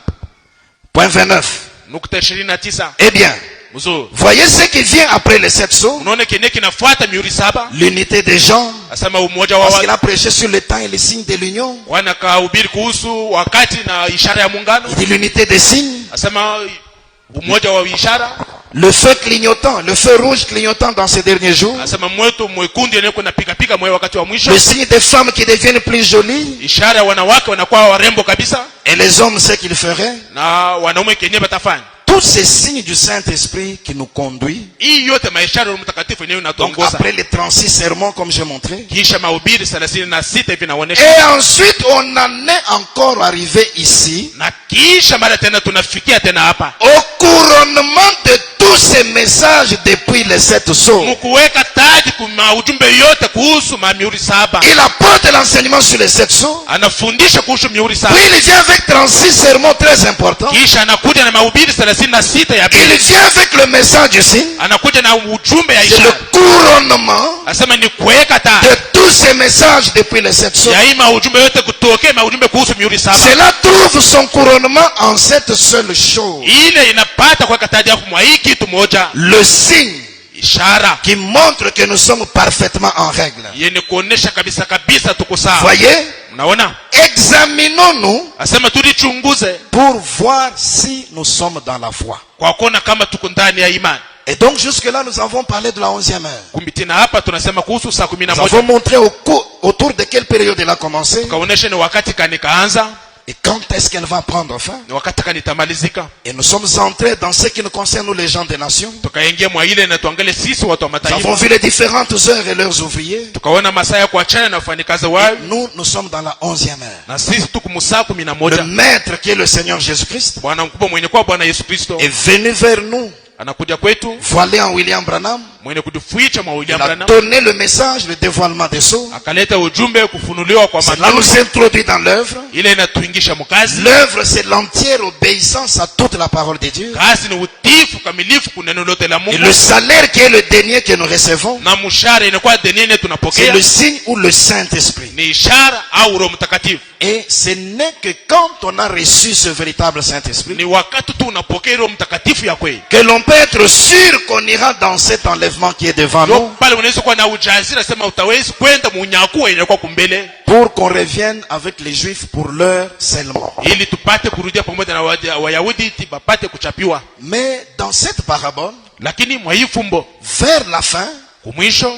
Point 29. Nukta 29. Eh bien, Mzuri. voyez ce qui vient après les 7 sceaux. Unaona kenye kinafuata mihuri saba. L'unité des gens. Asema umoja wa Parce qu'il watu. a prêché sur le temps et les signes de l'union. Wanakahubiri kuhusu wakati na ishara ya muungano. Il dit l'unité des signes. Asema umoja wa ishara. Le feu clignotant, le feu rouge clignotant dans ces derniers jours. Asema mwetu mwekundu yenye kuna pika mwe wakati wa mwisho. Le signe des femmes qui deviennent plus jolies. Ishara ya wanawake wanakuwa warembo kabisa. Et les hommes, ce qu'ils feraient. Na wanaume kenye batafanya. Tous ces signes du Saint-Esprit qui nous conduit. Hii yote maishara ya Mtakatifu yenyewe Donc inatuongoza. après les 36 sermons comme j'ai montré. Kisha mahubiri 36 hivi naonesha. Et ensuite on en est encore arrivé ici. Na kisha mara tena tunafikia tena hapa. Au couronnement de tous ces messages depuis les 7 sceaux. Mkuweka taji kwa ujumbe yote kuhusu mihuri saba. Il apporte l'enseignement sur les 7 sceaux. Anafundisha kuhusu mihuri saba. Puis il vient avec 36 sermons très importants. Kisha anakuja na mahubiri 36 ya Il Biblia. vient avec le message du signe. Anakuja na ujumbe ya C'est le ishara. couronnement Asema ni kuweka taji. de tous ces messages depuis les 7 sceaux. Ya hii ujumbe yote kutokea ujumbe kuhusu mihuri saba. Cela trouve son couronnement en cette seule chose. Ile inapata kwa taji ya mwa hii kitu moja. Le signe Ishara. qui montre que nous sommes parfaitement en règle. Yenye kuonesha kabisa tuko sawa. Voyez? Unaona? Examinons-nous Asema tulichunguze pour voir si nous sommes dans la foi. kwa kuona kama tuko ndani ya imani. Et donc jusque-là, nous avons parlé de la 11e heure. Kumbitina hapa tunasema kuhusu saa Nous 11. avons montré autour de quelle période elle a commencé Tukaonesha ni wakati kanikaanza, et quand est-ce qu'elle va prendre fin. ni wakati kanitamalizika. Et nous sommes entrés dans ce qui nous concerne, nous les gens des nations. Tukaingia mwa ile na tuangalie sisi watu wa Nous avons mataifa. vu les différentes heures et leurs ouvriers. Tukaona masaa ya kuachana na wafanyikazi wao, Nous sommes dans la 11e heure. na sisi tuko msaa Le 11. maître qui est le Seigneur Jésus-Christ Bwana mkubwa mwenye kwa Bwana Yesu Kristo est venu vers nous, anakuja kwetu, voilé en William Branham. mwenye kutufuicha mwa William Il a Branham, donné le message, le dévoilement des sceaux. akaleta ujumbe kufunuliwa kwa Cela mambo. nous introduit dans l'œuvre. Ile inatuingisha mkazi. L'œuvre, c'est l'entière obéissance à toute la parole de Dieu. Kazi ni utifu kamilifu kuneno lote la Et Mungu. le salaire qui est le denier que nous recevons, Na mshahara inakuwa denene c'est tunapokea. le signe ou le Saint-Esprit. Ni ishara au Roho Mtakatifu. Et ce n'est que quand on a reçu ce véritable Saint-Esprit Ni wakati tu unapokea Roho Mtakatifu ya kweli. que l'on peut être sûr qu'on ira dans cet enlèvement qui est devant Ndio nous pale unaweza kuwa na ujasiri sema utawezi kwenda munyakuo inakuwa kumbele pour qu'on revienne avec les Juifs pour leur scellement. ili tupate kurudia pamoja na Wayahudi bapate kuchapiwa. Mais dans cette parabole, Lakini mwa hii fumbo vers la fin, kumwisho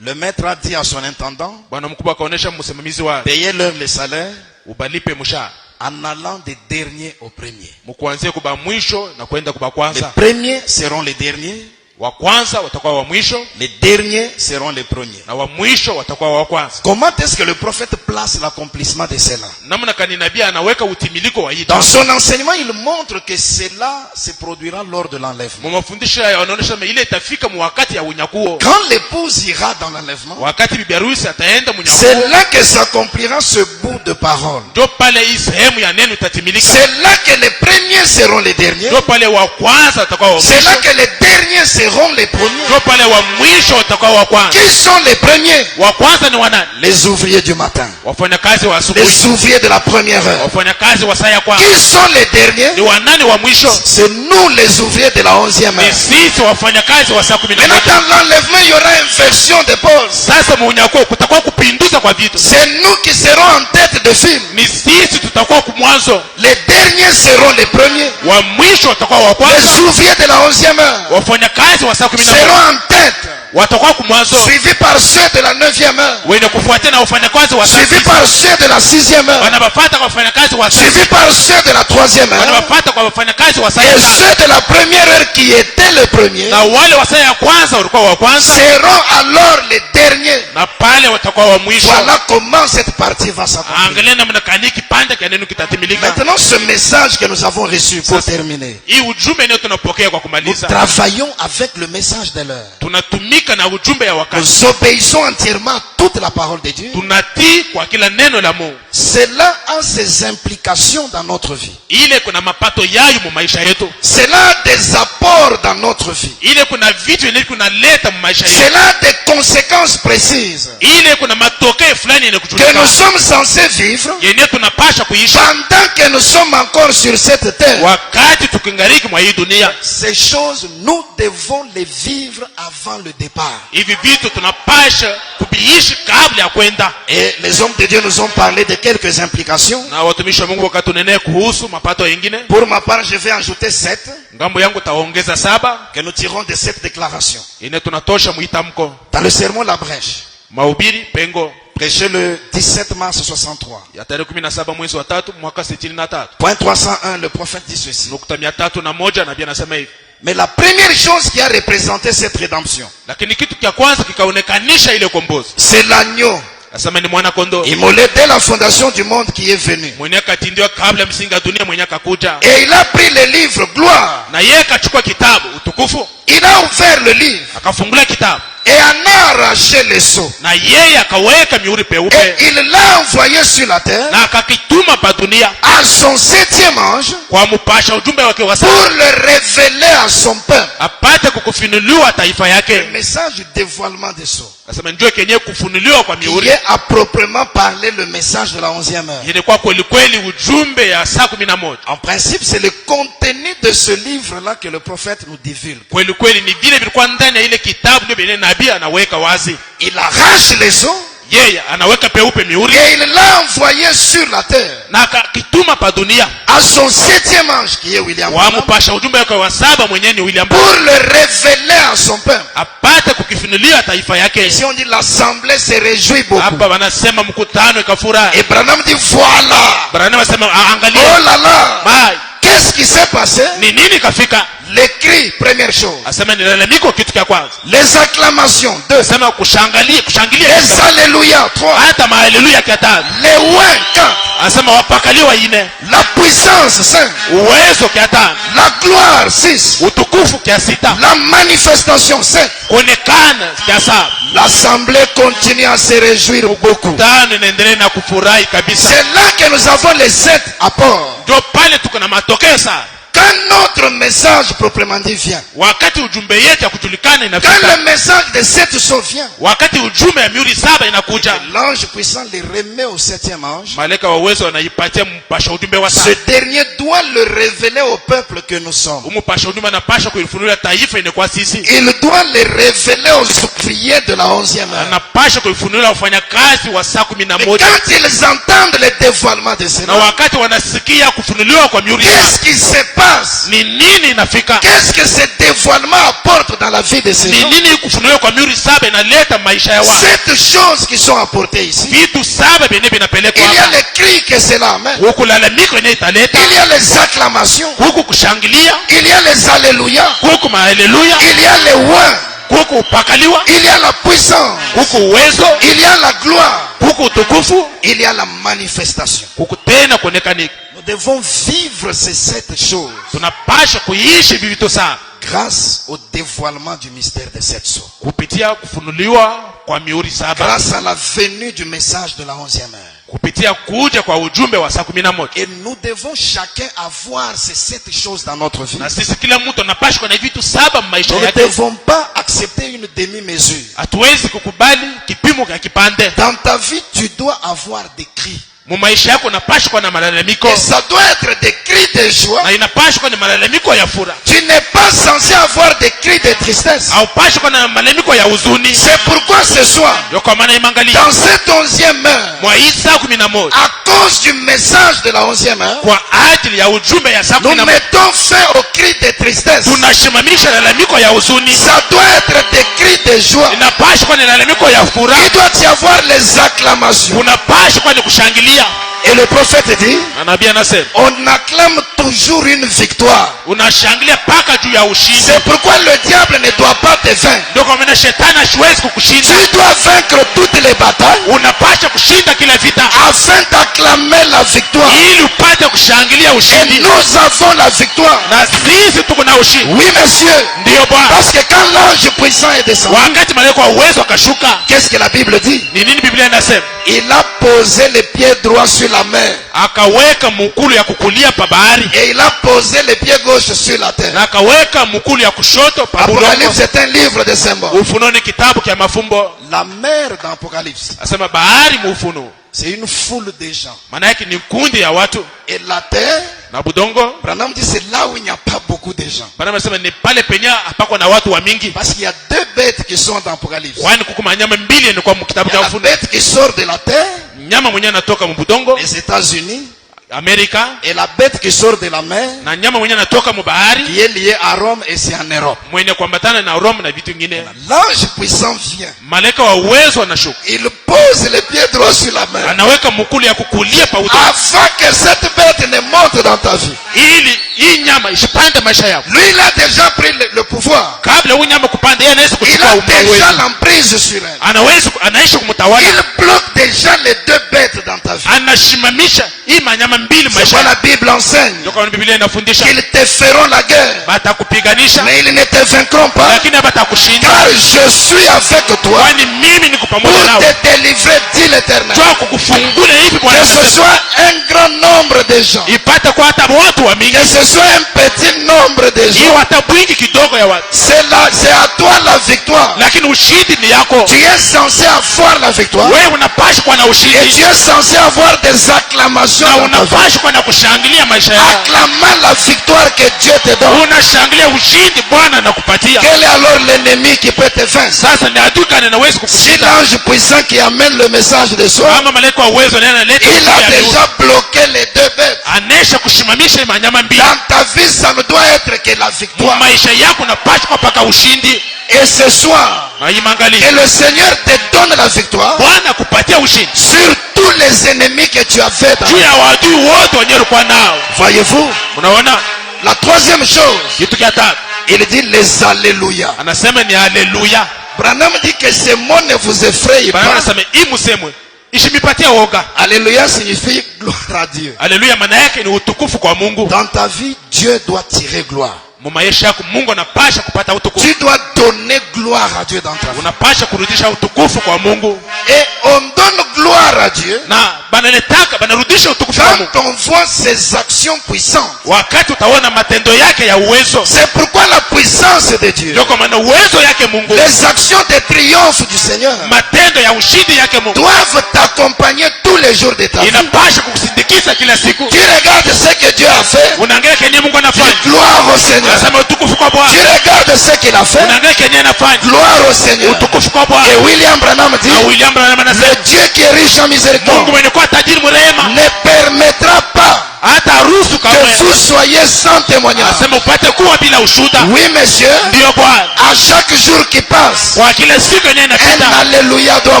le maître a dit à son intendant, Bwana mkubwa akaonesha msimamizi wa payez-leur les salaires ubalipe mshahara en allant des derniers aux premiers. mkuanzie kuba mwisho na kwenda kuba Les kwanza. premiers seront les derniers wa kwanza watakuwa wa mwisho les derniers seront les premiers. na wa mwisho watakuwa wa kwanza. Comment est-ce que le prophète place l'accomplissement de cela? Namna kani nabii anaweka utimiliko wa hii. Dans son enseignement, il montre que cela se produira lors de l'enlèvement. Mafundisho yanaonyesha ile itafika wakati ya unyakuo. Quand l'épouse ira dans l'enlèvement, Wakati bibi harusi ataenda unyakuo. c'est là que s'accomplira ce bout de parole. Ndio pale hii sehemu ya neno itatimilika. C'est là que les premiers seront les derniers. Ndio pale wa kwanza watakuwa wa C'est là mwisho. que les derniers seront les premiers. Ndio pale wa mwisho watakuwa wa kwanza. Qui sont les premiers? Wa kwanza ni wanani? Les ouvriers du matin. Wafanyakazi wa asubuhi. Les ouvriers de la première heure. Wafanyakazi wa saa ya kwanza. Qui sont les derniers? Ni wanani wa mwisho? C'est nous les ouvriers de la 11e Ni heure. sisi wafanyakazi wa saa 11. Maintenant, dans l'enlèvement, il y aura inversion des pôles. Sasa munyakuo kutakuwa kupinduza kwa vitu. C'est nous qui serons en tête de file. Ni sisi tutakuwa kumwanzo. Les derniers seront les premiers. Wa mwisho watakuwa wa Les kwanza. ouvriers de la 11e heure Wafanyakazi wa saa 11 seront en tête, watakuwa kumwanzo. suivis par ceux de la 9e heure, Wenye kufuatia na wafanyakazi wa saa suivis 6. par ceux de la 6e heure, Wanabafuata kwa wafanyakazi wa saa suivis par ceux de la 3e heure, wanabafuata kwa wafanyakazi wa saa et ya ceux de la première heure qui étaient les premiers na wale wa saa ya kwanza walikuwa wa kwanza seront alors les derniers. na pale watakuwa wa mwisho. Voilà comment cette partie va s'accomplir. Angalia namna kani kipande cha neno kitatimilika. Maintenant, ce message que nous avons reçu pour terminer, Hii ujumbe ndio tunapokea kwa nous kumaliza. travaillons avec le message de l'heure. Tunatumika na ujumbe ya wakati. Nous obéissons entièrement à toute la parole de Dieu. Tunatii kwa kila neno la Mungu. Cela a ses implications dans notre vie. Ile kuna mapato yayo mu maisha yetu. Cela a des apports dans notre vie. Ile kuna vitu yenye kunaleta mu maisha yetu. Cela a des conséquences précises Ile kuna matokeo fulani yenye que nous kujulikana. sommes censés vivre Yenye tunapasha kuishi pendant que nous sommes encore sur cette terre. wakati tukingariki mwa hii dunia. Ces choses, nous devons les vivre avant le départ. Hivi vitu tunapasha kubiishi kabla ya kwenda. Et les hommes de Dieu nous ont parlé de quelques implications. Na watumishi wa Mungu wakatunenea kuhusu mapato yengine. Pour ma part, je vais ajouter 7 Ngambo yangu taongeza 7 que nous tirons de cette déclaration. yenye tunatosha muitamko. Dans le sermon La Brèche, Mahubiri pengo prêché le 17 mars 63. ya tarehe 17 mwezi wa 3 mwaka 63. Point 301, le prophète dit ceci. Nukta 301 nabii anasema hivi. Mais la première chose qui a représenté cette rédemption, Lakini kitu cha kwanza kikaonekanisha ile kombozi. c'est l'agneau Asema ni mwana kondoo. immolé dès la fondation du monde qui est venu. Mwenye akatindiwa kabla ya msingi wa dunia, mwenye akakuja. Et il a pris le livre gloire. Na yeye akachukua kitabu utukufu, Il a ouvert le livre akafungula kitabu. et en a arraché les sceaux. Na yeye akaweka mihuri Et peupe il l'a envoyé sur la terre na akakituma pa dunia à son 7e ange kwa mpasha ujumbe wake wa pour sasa, le révéler à son peuple. apate kukufunuliwa taifa Le yake. message du dévoilement des sceaux, Asema njoo kenye kufunuliwa kwa qui mihuri est à proprement parler le message de la 11e heure. yenye kwa kweli kweli ujumbe ya saa 11. En principe, c'est le contenu de ce livre-là que le prophète nous divulgue. Kweli kweli ni vile vilikuwa ndani ya ile kitabu, ndio vile nabii anaweka wazi. Il arrache les os Yeye anaweka peupe mihuri et il l'a envoyé sur la terre na akakituma pa dunia à son 7e ange qui est William wa Branham, mpasha ujumbe wake wa 7 mwenyewe ni William pour le révéler à son peuple. apate kukifunulia taifa yake. Si on dit l'assemblée se réjouit beaucoup. Hapa wanasema mkutano ikafurahi. Et Branham dit voilà. Branham anasema Oh angalia, là là. mai Qu'est-ce qui s'est passé? ni nini kafika. Les cris, première chose. Asema ni lalamiko, kitu cha kwanza. Les acclamations, 2. Asema kushangilia Les alléluia, 3. hata mahaleluya kia 5. Les ouins, 4. Asema wapakaliwa 4. La puissance, 5. Uwezo kia 5. La gloire, 6. Utukufu kia 6. La manifestation, 7. Kuonekana kia 7. L'assemblée continue à se réjouir beaucoup. Tano inaendelea na kufurahi kabisa. C'est là que nous avons les 7 apports. Ndio pale tuko na matokeo sana. Quand notre message proprement dit vient, Wakati ujumbe yetu ya kujulikana quand inafika, le message des 7 sceaux vient, wakati ujumbe ya mihuri 7 inakuja, l'ange puissant les remet au 7e ange. malaika wa uwezo wanaipatia mpasha ujumbe wa Ce 7. dernier doit le révéler au peuple que nous sommes. Mpasha ujumbe anapasha kuifunulia taifa inakuwa sisi. Il doit le révéler aux ouvriers de la 11e heure. Anapasha kuifunulia wafanyakazi wa saa Mais 11. quand ils entendent le dévoilement de Na cela, wakati wanasikia kufunuliwa kwa mihuri qu'est-ce qui se passe passe? ni nini inafika, Qu'est-ce que ce dévoilement apporte dans la vie de ces ni gens? nini kufunuliwa kwa mihuri saba inaleta maisha ya watu. 7 choses qui sont apportées ici. Vitu saba vyenye vinapelekwa Il y a hapa. les cris que cela amène. Huku lalamiko yenye italeta, Il y a les acclamations. huku kushangilia, Il y a les alléluia. huku mahaleluya, Il y a les ouins. huku upakaliwa, Il y a la puissance. huku uwezo, Il y a la gloire. huku utukufu, Il y a la manifestation. huku tena kuonekanika. Nous devons vivre ces 7 choses Tunapasha kuishi hivi vitu sana grâce au dévoilement du mystère des 7 sceaux. kupitia kufunuliwa kwa mihuri saba, Grâce à la venue du message de la 11e heure. kupitia kuja kwa ujumbe wa saa 11. Et nous devons chacun avoir ces 7 choses dans notre vie. Na sisi kila mtu anapasha kuwa na vitu saba maisha Nous ne yake. devons pas accepter une demi-mesure. Hatuwezi kukubali kipimo cha kipande. Dans ta vie, tu dois avoir des cris. Mu maisha yako unapasha kuwa na malalamiko, Et ça doit être des cris de joie. na inapasha kuwa na malalamiko ya furaha. Tu n'es pas censé avoir des cris de tristesse. Haupasha kuwa na malalamiko ya huzuni. C'est pourquoi ce soir, Ndio kwa maana imangalia dans cette 11e heure, mwa hii saa 11, à cause du message de la 11e heure, kwa ajili ya ujumbe ya saa nous 11, mettons fin aux cris de tristesse. tunashimamisha lalamiko ya huzuni. Ça doit être des cris de joie. Inapasha kuwa na lalamiko ya furaha. Il doit y avoir les acclamations. Unapasha kuwa ni kushangilia. Et le prophète dit, Na nabii anasema on acclame toujours une victoire. unashangilia paka juu ya ushindi. C'est pourquoi le diable ne doit pas te vaincre. Ndio kwa maana shetani hasiwezi kukushinda. Tu dois vaincre toutes les batailles Unapasha kushinda kila vita afin d'acclamer la victoire. ili upate kushangilia Et ushindi. nous avons la victoire. Na sisi tuko na ushindi. Oui, monsieur. Ndiyo Bwana. Parce que quand l'ange puissant est descendu, Wakati malaika wa uwezo akashuka, qu'est-ce que la Bible dit? ni nini Biblia inasema? Il a posé les pieds droits sur la mer Akaweka mukulu ya kukulia pa bahari et il a posé les pieds gauches sur la terre. na akaweka mukulu ya kushoto pa budongo. Apocalypse est un livre de symboles. Ufunuo ni kitabu kya mafumbo. La mer dans Apocalypse, Asema bahari mu Ufunuo, c'est une foule de gens. maana yake ni kundi ya watu, Et la terre, na budongo Branham dit, c'est là où il n'y a pas beaucoup de gens. bana nasema ni pale penye hapako na watu wa mingi, Parce qu'il y a 2 bêtes qui sont dans Apocalypse. kwani kukuma nyama mbili ni kwa kitabu Il y cha a la Ufunuo. bête qui sort de la terre, Nyama mwenyewe anatoka mu budongo les États-Unis, Amerika, et la bête qui sort de la mer, na nyama mwenyewe anatoka mu bahari qui est liée à Rome et c'est en Europe. mwenye kuambatana na Rome na vitu vingine. L'ange puissant vient. Malaika wa uwezo anashuka, Il pose les pieds droits sur la mer. anaweka mukulu ya kukulia pa udongo Avant que cette bête ne monte dans ta vie. ili hii nyama isipande maisha yako. Lui, il a déjà pris le pouvoir. Kabla huyu nyama kupanda, yeye anaweza Il kuchukua a uwezo, déjà l'emprise sur elle. anaishi kumtawala, Il bloque déjà les 2 bêtes dans ta vie. anashimamisha hii manyama mbili C'est maisha quoi la yako. Bible enseigne? Ndio kwa Biblia inafundisha Qu'ils te feront la guerre, batakupiganisha, mais ils ne te vaincront pas. lakini batakushinda, Car je suis avec toi kwani mimi niko pour pamoja nawe, te délivrer, dit l'Éternel. toa kukufungula hivi Bwana, Que ce soit un grand nombre de gens, ipate kwa hata watu wa mingi, que ce soit un petit nombre de gens, hiyo hata bwingi kidogo ya watu, c'est à toi la victoire. lakini ushindi ni yako. Tu es censé avoir la victoire Wewe unapaswa kuwa na et ushindi tu es censé avoir des acclamations na dans ta vie. unapaswa kuwa na kushangilia maisha yako. Acclamant la victoire que Dieu te donne. Unashangilia ushindi Bwana anakupatia. Quel est alors l'ennemi qui peut te vaincre? Sasa ni adui gani anaweza Si kukushinda? l'ange puissant qui amène le message de soi, Kama malaika wa uwezo naye analeta il a ujumbe ya Mungu, déjà bloqué les 2 bêtes. anesha kushimamisha hii manyama mbili. Dans ta vie, ça ne doit être que la Mu victoire. maisha yako unapaswa kupata ushindi. Et ce soir, Na imangalie que le Seigneur te donne la victoire Bwana akupatia ushindi sur tous les ennemis que tu avais dans. juu ya wadui wote wenye ulikuwa nao. Voyez-vous? Unaona, La troisième chose, kitu cha tatu il dit les alléluia. anasema ni haleluya. Branham dit que ce mot ne vous effraie Bwana pas. anasema hii msemwe ishimipatia woga. Alléluia signifie gloire à Dieu. Haleluya maana yake ni utukufu kwa Mungu. Dans ta vie, Dieu doit tirer gloire. Mu maisha yako Mungu anapasha kupata utukufu. Tu dois donner gloire à Dieu dans ta vie. Unapasha kurudisha utukufu kwa Mungu, Et on donne gloire à Dieu na banaletaka banarudisha utukufu kwa Mungu quand on voit ses actions puissantes. wakati utaona matendo yake ya uwezo. C'est pourquoi la puissance de Dieu, Ndio kwa maana uwezo yake Mungu, les actions de triomphe du Seigneur matendo ya ushindi yake Mungu doivent t'accompagner tous les jours de ta vie. inapasha kukusindikiza kila siku. Tu regardes ce que Dieu a fait, Unaangalia kenye Mungu anafanya, gloire au Seigneur. unasema utukufu kwa Bwana. Tu regardes ce qu'il a fait, Unaangalia kenye anafanya, gloire au Seigneur. utukufu kwa Bwana. Et William Branham dit, Na William Branham anasema le Dieu qui est riche en Mungu miséricorde mwenye kuwa tajiri mrehema ne permettra pas hata haruhusu que kamwe vous soyez sans témoignage. asema upate kuwa bila ushuhuda. Oui, monsieur. Ndiyo Bwana, À chaque jour qui passe, kwa kila siku yenyewe un inapita, alléluia doit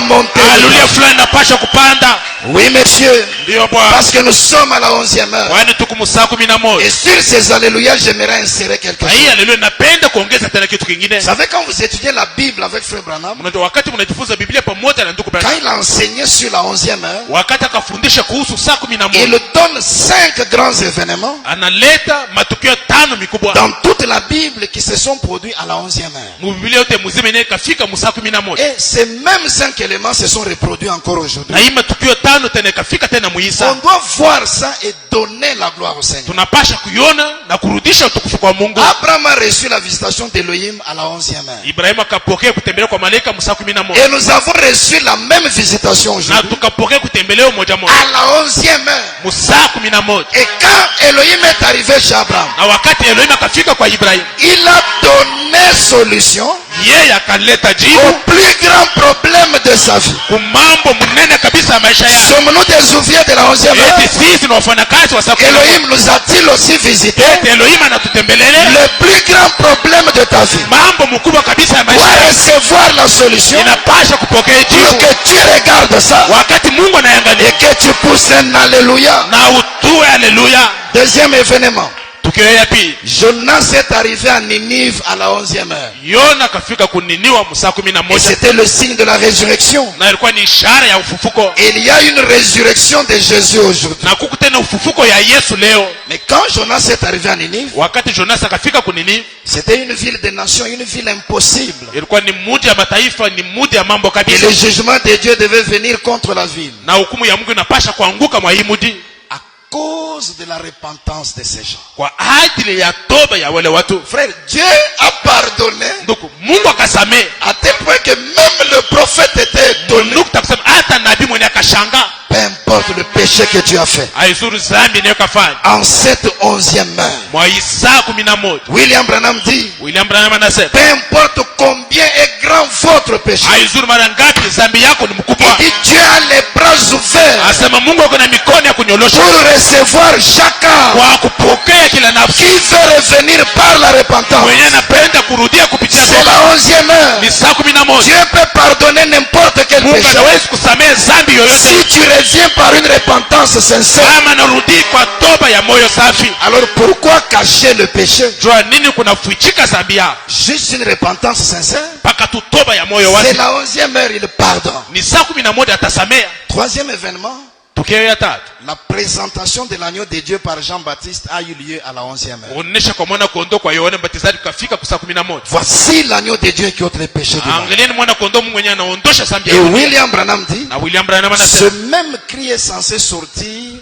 monter. haleluya fulani inapasha kupanda. Oui, monsieur. Ndiyo Bwana, Parce que nous sommes à la 11e heure. kwani tuko msaa 11. Et sur ces alléluia, j'aimerais insérer quelque Na chose. hii haleluya napenda kuongeza tena kitu kingine. Vous savez, quand vous étudiez la Bible avec Frère Branham, Mnajua wakati mnajifunza Biblia pamoja na ndugu quand Branham, il a enseigné sur la 11e heure, wakati akafundisha kuhusu saa 11, il donne 5 grands événements analeta matukio 5 mikubwa dans toute la Bible qui se sont produits à la 11e heure. mu Biblia yote mzima yenyewe ikafika mu saa 11. Et ces mêmes 5 éléments se sont reproduits encore aujourd'hui. Na hii matukio 5 tena ikafika tena On muisa. doit voir ça et donner la gloire au Seigneur. Tunapasha kuiona na kurudisha utukufu kwa Mungu. Abraham a reçu la visitation d'Elohim à la 11e heure. Ibrahimu akapokea kutembelewa kwa malaika mu saa 11. Et nous avons reçu la même visitation Na aujourd'hui tukapokea kutembelewa moja moja à la 11e heure. mu saa 11. Et quand Elohim est arrivé chez Abraham, Na wakati Elohim akafika kwa Ibrahimu, il a donné solution yeye akaleta au jibu plus grand problème de sa vie. kwa mambo mnene kabisa ya maisha yake. Sommes-nous des ouvriers de la 11e heure? Eti sisi ni wafanyakazi wa saa 11. Elohim nous a-t-il aussi visité? Eti Elohim anatutembelele Le plus grand problème de ta vie mambo mkubwa kabisa ya maisha doit yako. recevoir la solution Inapasha kupokea pour jibu que tu regardes ça wakati Mungu anaangalia et que tu pousses un alléluia. na utue haleluya. Deuxième événement. Tukio ya pili, Jonas est arrivé à Ninive à la 11e heure. Yona akafika kuniniwa mu saa Et 11, c'était le signe de la résurrection. na ilikuwa ni ishara ya ufufuko. Et il y a une résurrection de Jésus aujourd'hui. Na kuku tena ufufuko ya Yesu leo. Mais quand Jonas est arrivé à Ninive, Wakati Jonas akafika kuniniwa, c'était une ville des nations, une ville impossible. ilikuwa ni mji ya mataifa, ni mji ya mambo Et kabisa. le jugement de Dieu devait venir contre la ville. Na hukumu ya Mungu inapasha kuanguka mwa hii mji À cause de la repentance de ces gens. kwa ajili ya toba ya wale watu. Frère, Dieu a pardonné Ndugu, Mungu akasamehe. à tel point que même le prophète était étonné. Ndugu takusema hata nabii mwenye akashanga. Peu importe le péché que tu as fait. Haizuru zambi inayo kafanya. En cette 11e heure, Mwa hii saa 11, William Branham dit, William Branham anasema, peu importe combien est grand votre péché, haizuru mara ngapi zambi yako ni il mkubwa. dit Dieu a les bras ouverts Asema Mungu ako na mikono ya kunyolosha pour recevoir chacun kwa kupokea kila nafsi qui veut revenir par la repentance. mwenye anapenda kurudia kupitia C'est toba. la 11e heure. Ni saa 11. Dieu peut pardonner n'importe quel Mungu péché. anawezi kusamehe zambi yoyote Si tu reviens par une repentance sincère, kama narudi kwa toba ya moyo safi. alors pourquoi cacher le péché? Jua nini kunafichika zambi yako? Juste une repentance sincère. Mpaka tu toba ya moyo C'est wazi. la 11e heure, il pardonne. Ni saa 11 atasamea. Troisième événement, Tukio ya tatu, la présentation de l'agneau de Dieu par Jean-Baptiste a eu lieu à la 11e heure. kuonesha kwa mwana kondoo kwa Yohana Mbatizaji kufika kwa saa 11. Voici l'agneau de Dieu qui ôte les péchés du monde. Angalieni mwana kondoo Mungu mwenyewe anaondosha zambi Et ya dunia. William Branham dit, Na William Branham ce anasema même cri est censé sortir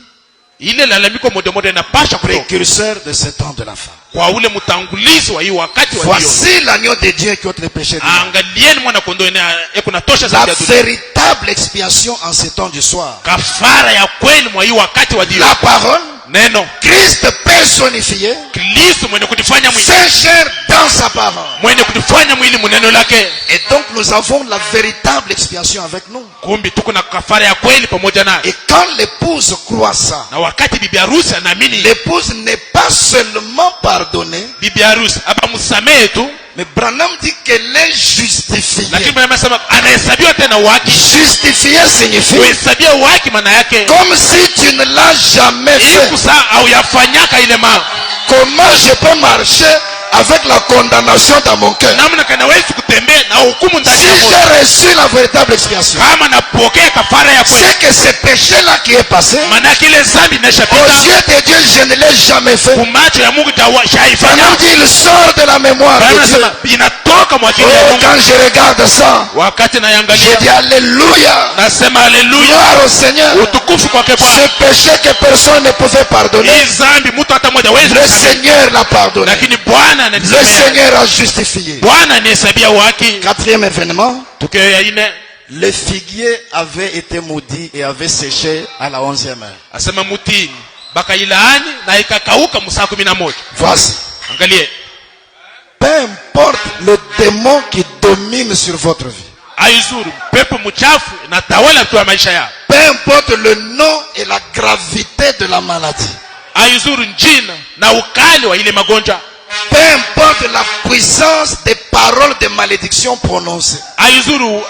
ile lalamiko moja moja inapasha kutoka précurseur de ce temps de la fin. kwa ule mtangulizi wa hii wakati wa hiyo. Voici l'agneau de Dieu qui ôte les péchés du monde. Angalieni mwana kondoo kunatosha La zambi ya dunia. véritable expiation en ce temps du soir. Kafara ya kweli mwa hii wakati wa hiyo. La parole, Neno Christ personnifié, Kristo mwenye kujifanya mwili, fait chair dans sa parole. mwenye kujifanya mwili muneno lake. Et donc nous avons la véritable expiation avec nous. Kumbi tuko na kafara ya kweli pamoja naye. Et quand l'épouse croit ça, Na wakati bibi harusi anaamini, l'épouse n'est pas seulement pardonnée, bibi harusi hapa msamehe tu, mais Branham dit qu'elle est justifiée. lakini Bwana anasema anahesabiwa tena uhaki. Justifiée signifie Kuhesabia uhaki maana yake comme si tu ne l'as jamais ili fait. kusaa au yafanyaka ile mambo. Comment je peux marcher avec la condamnation dans mon cœur? Namna kanawezi kutembea na hukumu ndani Si ya moyo j'ai reçu la véritable expiation, kama napokea kafara ya kweli, c'est que ce péché-là qui est passé, maana yake ile zambi aux inashapita. yeux de Dieu, je ne l'ai jamais fait. Kumacho ya Mungu shaifanya. Branham dit, il sort de la mémoire Bwana de Dieu. anasema inatoka mwa akili ya Oh, Mungu. quand je regarde ça, Wakati je nayangalia dis Alléluia, nasema haleluya, gloire au Seigneur. utukufu kwake Bwana. Ce péché que personne ne pouvait pardonner, Hii zambi mtu hata mmoja hawezi le kusamehe, Seigneur l'a pardonné. lakini Bwana Le ananisamehe. Seigneur a justifié. Bwana anihesabia uhaki. Quatrième événement, Tukio ya ine le figuier avait été maudit et avait séché à la 11e heure. asema mutini bakailaani na ikakauka msaa 11. Voici. Angalie, Peu importe le démon qui domine sur votre vie. aizuru pepo mchafu natawala tu ya maisha yao. Peu importe le nom et la gravité de la maladie. aizuru njina na ukali wa ile magonjwa. Peu importe la puissance des paroles de malédiction prononcées. Aizuru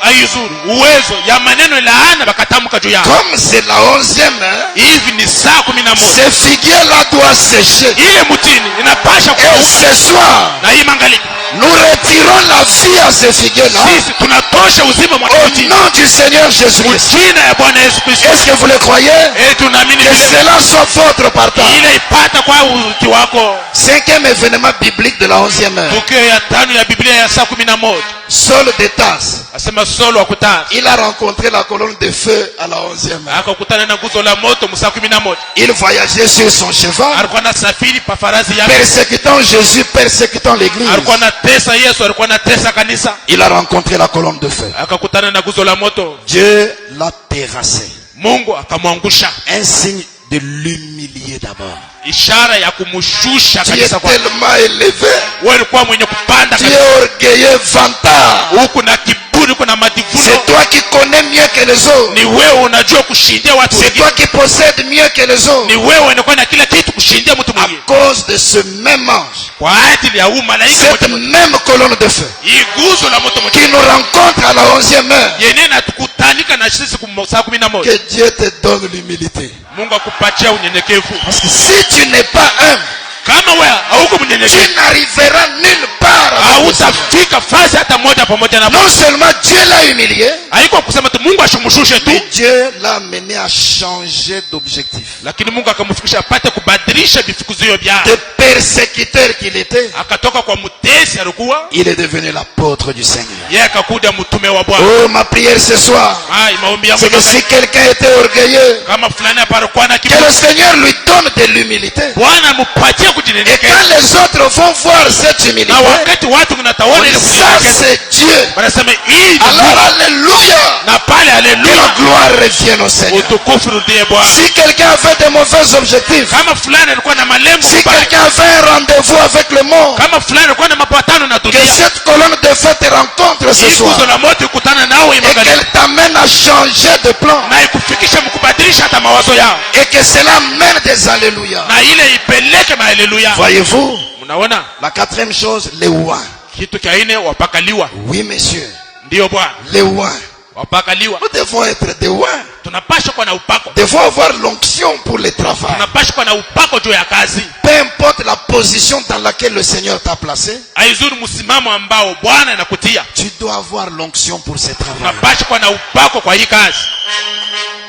uwezo ya maneno laana bakatamka juu yao. Comme c'est la 11e heure, Hivi ni saa 11. ce figuier-là doit sécher. Ile mutini inapasha Et kukauka. ce soir, Na hii mangali nous retirons la vie à ce figuier-là. sisi tunatosha uzima mwa Au mutini. nom du Seigneur Jésus-Christ. Jina ya Bwana Yesu Kristo. Est-ce que vous le croyez? Tunaamini Que vile. cela soit votre partage. Ile ipata kwa uti wako. 5e événement biblique de la 11e heure. Tukio ya tano ya Biblia ya saa 11. Saul de Tarse. Asema Saul wa kutana. Il a rencontré la colonne de feu à la 11e heure. Akakutana na nguzo la moto msaa 11. Il voyageait sur son cheval, Alikuwa na safiri pa farasi yake. persécutant Jésus, persécutant l'église. Alikuwa na tesa Yesu, alikuwa na tesa kanisa. Il a rencontré la colonne de feu. Akakutana na nguzo la moto. Dieu l'a terrassé. Mungu akamwangusha. Un signe de l'humilier d'abord. Ishara ya kumshusha Tu es kanisa kwa. tellement élevé. Wewe ulikuwa mwenye kupanda Tu kanisa. es orgueilleux, vantard. Huku na kiburi, kuna majivuno. C'est toi qui connais mieux que les autres. Ni wewe unajua kushindia watu C'est wengine. toi qui possèdes mieux que les autres. Ni wewe unakuwa na kila kitu kushindia mtu À mwingine. cause de ce même ange, Kwa ajili ya malaika cette même colonne de feu hii nguzo la moto qui mwingine. nous rencontre à la 11e heure. Yenyewe natukutanika na sisi saa 11. Que Dieu te donne l'humilité. Mungu akupatia unyenyekevu. Parce que si tu n'es pas humble, Kama wewe hauko tu mnyenyekevu, n'arriveras nulle part. avec le Seigneur. hautafika fasi hata moja pamoja na Mungu. Non seulement Dieu l'a humilié, Haiko kusema tu Mungu ashumshushe tu, mais Dieu l'a amené à changer d'objectif. lakini Mungu akamfikisha apate kubadilisha vifikuzio vyake. De persécuteur qu'il était, Akatoka kwa mtesi alikuwa, il est devenu l'apôtre du Seigneur. yeye akakuja mtume wa Bwana. Oh, ma prière ce soir, Maombi yangu c'est que si quelqu'un était orgueilleux, kama fulani aparikuwa na que kiburi, le Seigneur lui donne de l'humilité. Bwana ampatie Et kujinyenyekeza. quand les autres vont voir cette humilité, Na wakati watu mnataona ile ça kunyenyekeza, c'est Dieu. wanasema hii ni Alors Mungu. alléluia, Na pale que la haleluya, gloire revienne au Seigneur. utukufu rudie Bwana. Si quelqu'un avait de mauvais objectifs, Kama fulani alikuwa na malengo si mabaya, quelqu'un avait un rendez-vous avec le monde, kama fulani alikuwa na mapatano na que dunia, cette colonne de feu te rencontre ce hii soir nguzo la moto ikutana nawe et imagharibi, qu'elle t'amène à changer de plan na ikufikisha mkubadilisha hata mawazo yao, et que cela mène des alléluia. na ile ipeleke mahaleluya. Voyez-vous, Mnaona la quatrième chose, les ouins. kitu cha ine, wapakaliwa. Oui, messieurs, Ndiyo Bwana, les ouins. wapakaliwa. Nous devons être des ouins. Tunapaswa kuwa na upako, Devons avoir l'onction pour le travail. tunapaswa kuwa na upako juu ya kazi. Peu importe la position dans laquelle le Seigneur t'a placé, Haizuri msimamo ambao Bwana anakutia, tu dois avoir l'onction pour ce travail. tunapaswa kuwa na upako kwa hii kazi.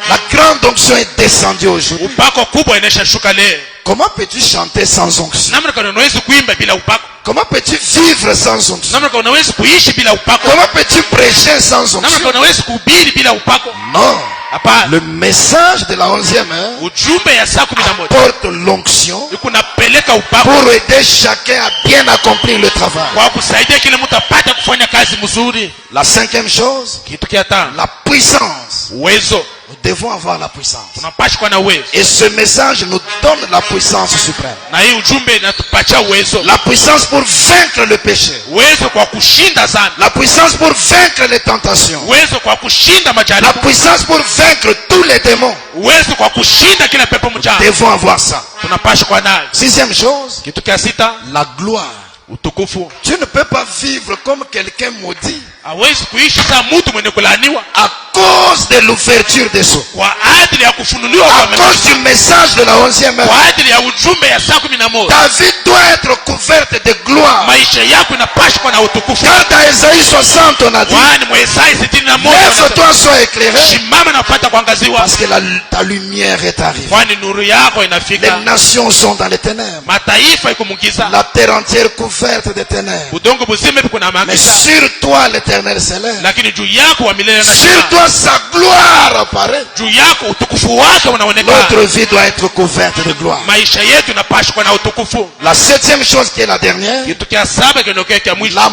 La grande onction est descendue aujourd'hui. Upako kubwa inashashuka leo. Comment peux-tu chanter sans onction? Namna kana unaweza kuimba bila upako? Comment peux-tu vivre sans onction? Namna kana unaweza kuishi bila upako? Comment peux-tu prêcher sans Namna onction? kana unaweza kuhubiri bila upako? Non. Hapana. Le message de la 11e heure Ujumbe ya saa 11 porte l'onction kunapeleka upako pour aider chacun à bien accomplir le travail. kwa kusaidia kile mtu apate kufanya kazi mzuri. La cinquième chose, Kitu kia tano, la puissance. uwezo. Nous devons avoir la puissance. Tunapaswa kuwa na uwezo, Et ce message nous donne la puissance suprême. na hii ujumbe inatupatia uwezo. La puissance pour vaincre le péché. Uwezo kwa kushinda sana, La puissance pour vaincre les tentations. uwezo kwa kushinda La majaribu, puissance pour vaincre tous les démons. uwezo kwa kushinda kila pepo mchafu. Devons avoir ça. Tunapaswa kuwa nayo. Sixième chose, Kitu kia sita, la gloire. utukufu. Tu ne peux pas vivre comme quelqu'un maudit Hawezi kuishi saa mtu mwenye kulaaniwa à cause de l'ouverture des sceaux. kwa ajili ya kufunuliwa À kwa cause malaika, du message de la 11e heure. kwa ajili ya ujumbe ya saa 11. Ta vie doit être couverte de gloire. Maisha yako inapaswa kuwa na utukufu. Car dans Ésaïe 60, on a dit, Kwani Mwisai 61 lève-toi, sois éclairé, simama na kupata kuangaziwa, parce que ta lumière est arrivée. kwani nuru yako Les inafika. nations sont dans les ténèbres. Mataifa iko mungiza, La terre entière couverte de ténèbres. udongo buzima hivi kuna Mais maangisa, sur toi, l'Éternel s'élève. lakini juu yako wa milele na Sur milele, toi, sa gloire apparaît. juu yako utukufu wake unaonekana. Notre vie doit être couverte de gloire. Maisha yetu inapaswa kuwa na utukufu. La septième chose qui est la dernière, Kitu kia saba kinokea kia mwisho, la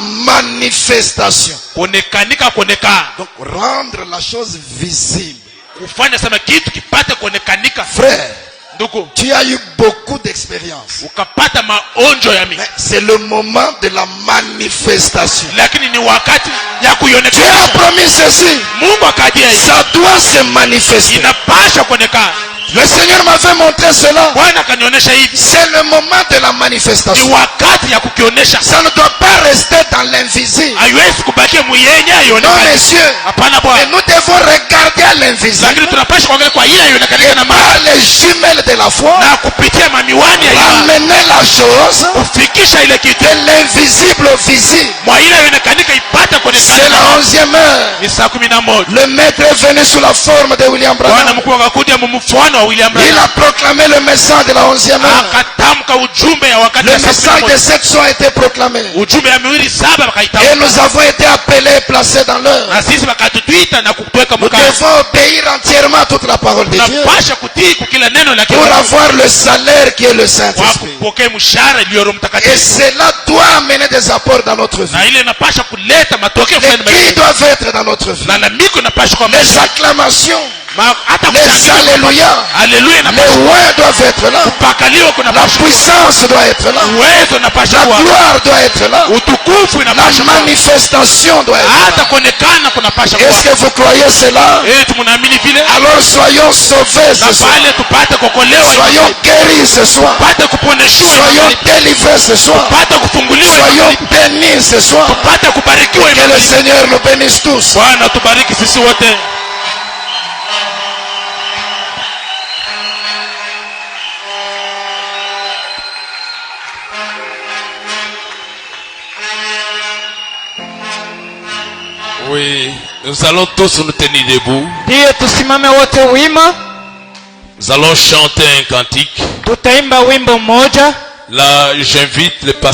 manifestation. kuonekanika, kuonekana, Donc, rendre la chose visible. kufanya sana kitu kipate kuonekanika. Frère, ndugu, tu as eu beaucoup d'expérience. ukapata maonjo ya mingi, Mais c'est le moment de la manifestation. lakini ni wakati ya Dieu a kuionekana. promis ceci. Mungu akadia hivi, Ça doit se manifester. inapasha kuonekana. Le Seigneur m'avait montré cela. Bwana akanionyesha hivi, C'est le moment de la ni manifestation. wakati ya kukionyesha. Ça ne doit pas rester dans l'invisible. Haiwezi kubakia muyenye Non, haionekani. messieurs. Hapana Mais Bwana, nous devons regarder à l'invisible. lakini tunapasha kuangalia kwa ile haionekani na macho Par les jumelles de la foi, na kupitia mamiwani ya imani amener la chose kufikisha ile kitu de l'invisible au visible. mwa ile haionekanika ipata C'est kuonekana. la 11e heure. Ni saa 11. Le maître est venu sous la forme de William Bwana Branham. mkuu akakuja mumfano wa William Il Branham, a proclamé le message de la 11e heure. akatamka ujumbe ya wakati Le wa saa message 11. de 700 a été proclamé. Ujumbe ya miwili saba Et wakaitamka, nous avons été appelés et placés dans l'heure. na sisi wakatutwita na kutuweka Nous mkazo. devons obéir entièrement à toute la parole de Dieu Tunapasha kutii kwa kila neno la pour Mungu avoir le salaire qui est le kwa Saint-Esprit. kupokea mshahara iliyo Roho Et Mtakatifu, cela doit amener des apports dans notre vie. na ile inapasha kuleta matokeo Les fulani cris maisha, doivent être dans notre vie. na lamiko inapasha kwa Les maisha, acclamations, hata les kushangilia, alléluia, haleluya les inapasha, oins doivent être là. kupakaliwa La kunapasha, puissance doit être là. uwezo unapasha La kuwa, gloire doit être là. utukufu La inapasha kuwa, manifestation doit être hata là. kuonekana kunapasha Est-ce kuwa. que vous croyez cela? Tunaamini vile, Alors soyons sauvés na ce soir. pale tupate kuokolewa, Soyons guéris ce soir. tupate kuponeshiwa, Soyons délivrés ce soir. tupate kufunguliwa, Soyons bénis ce soir. tupate kubarikiwa. Que le Seigneur nous bénisse tous. Bwana tubariki sisi wote. Oui, nous allons tous nous tenir debout. Ndiyo, tusimame wote wima, Nous allons chanter un cantique. tutaimba wimbo mmoja. Là, j'invite le pasteur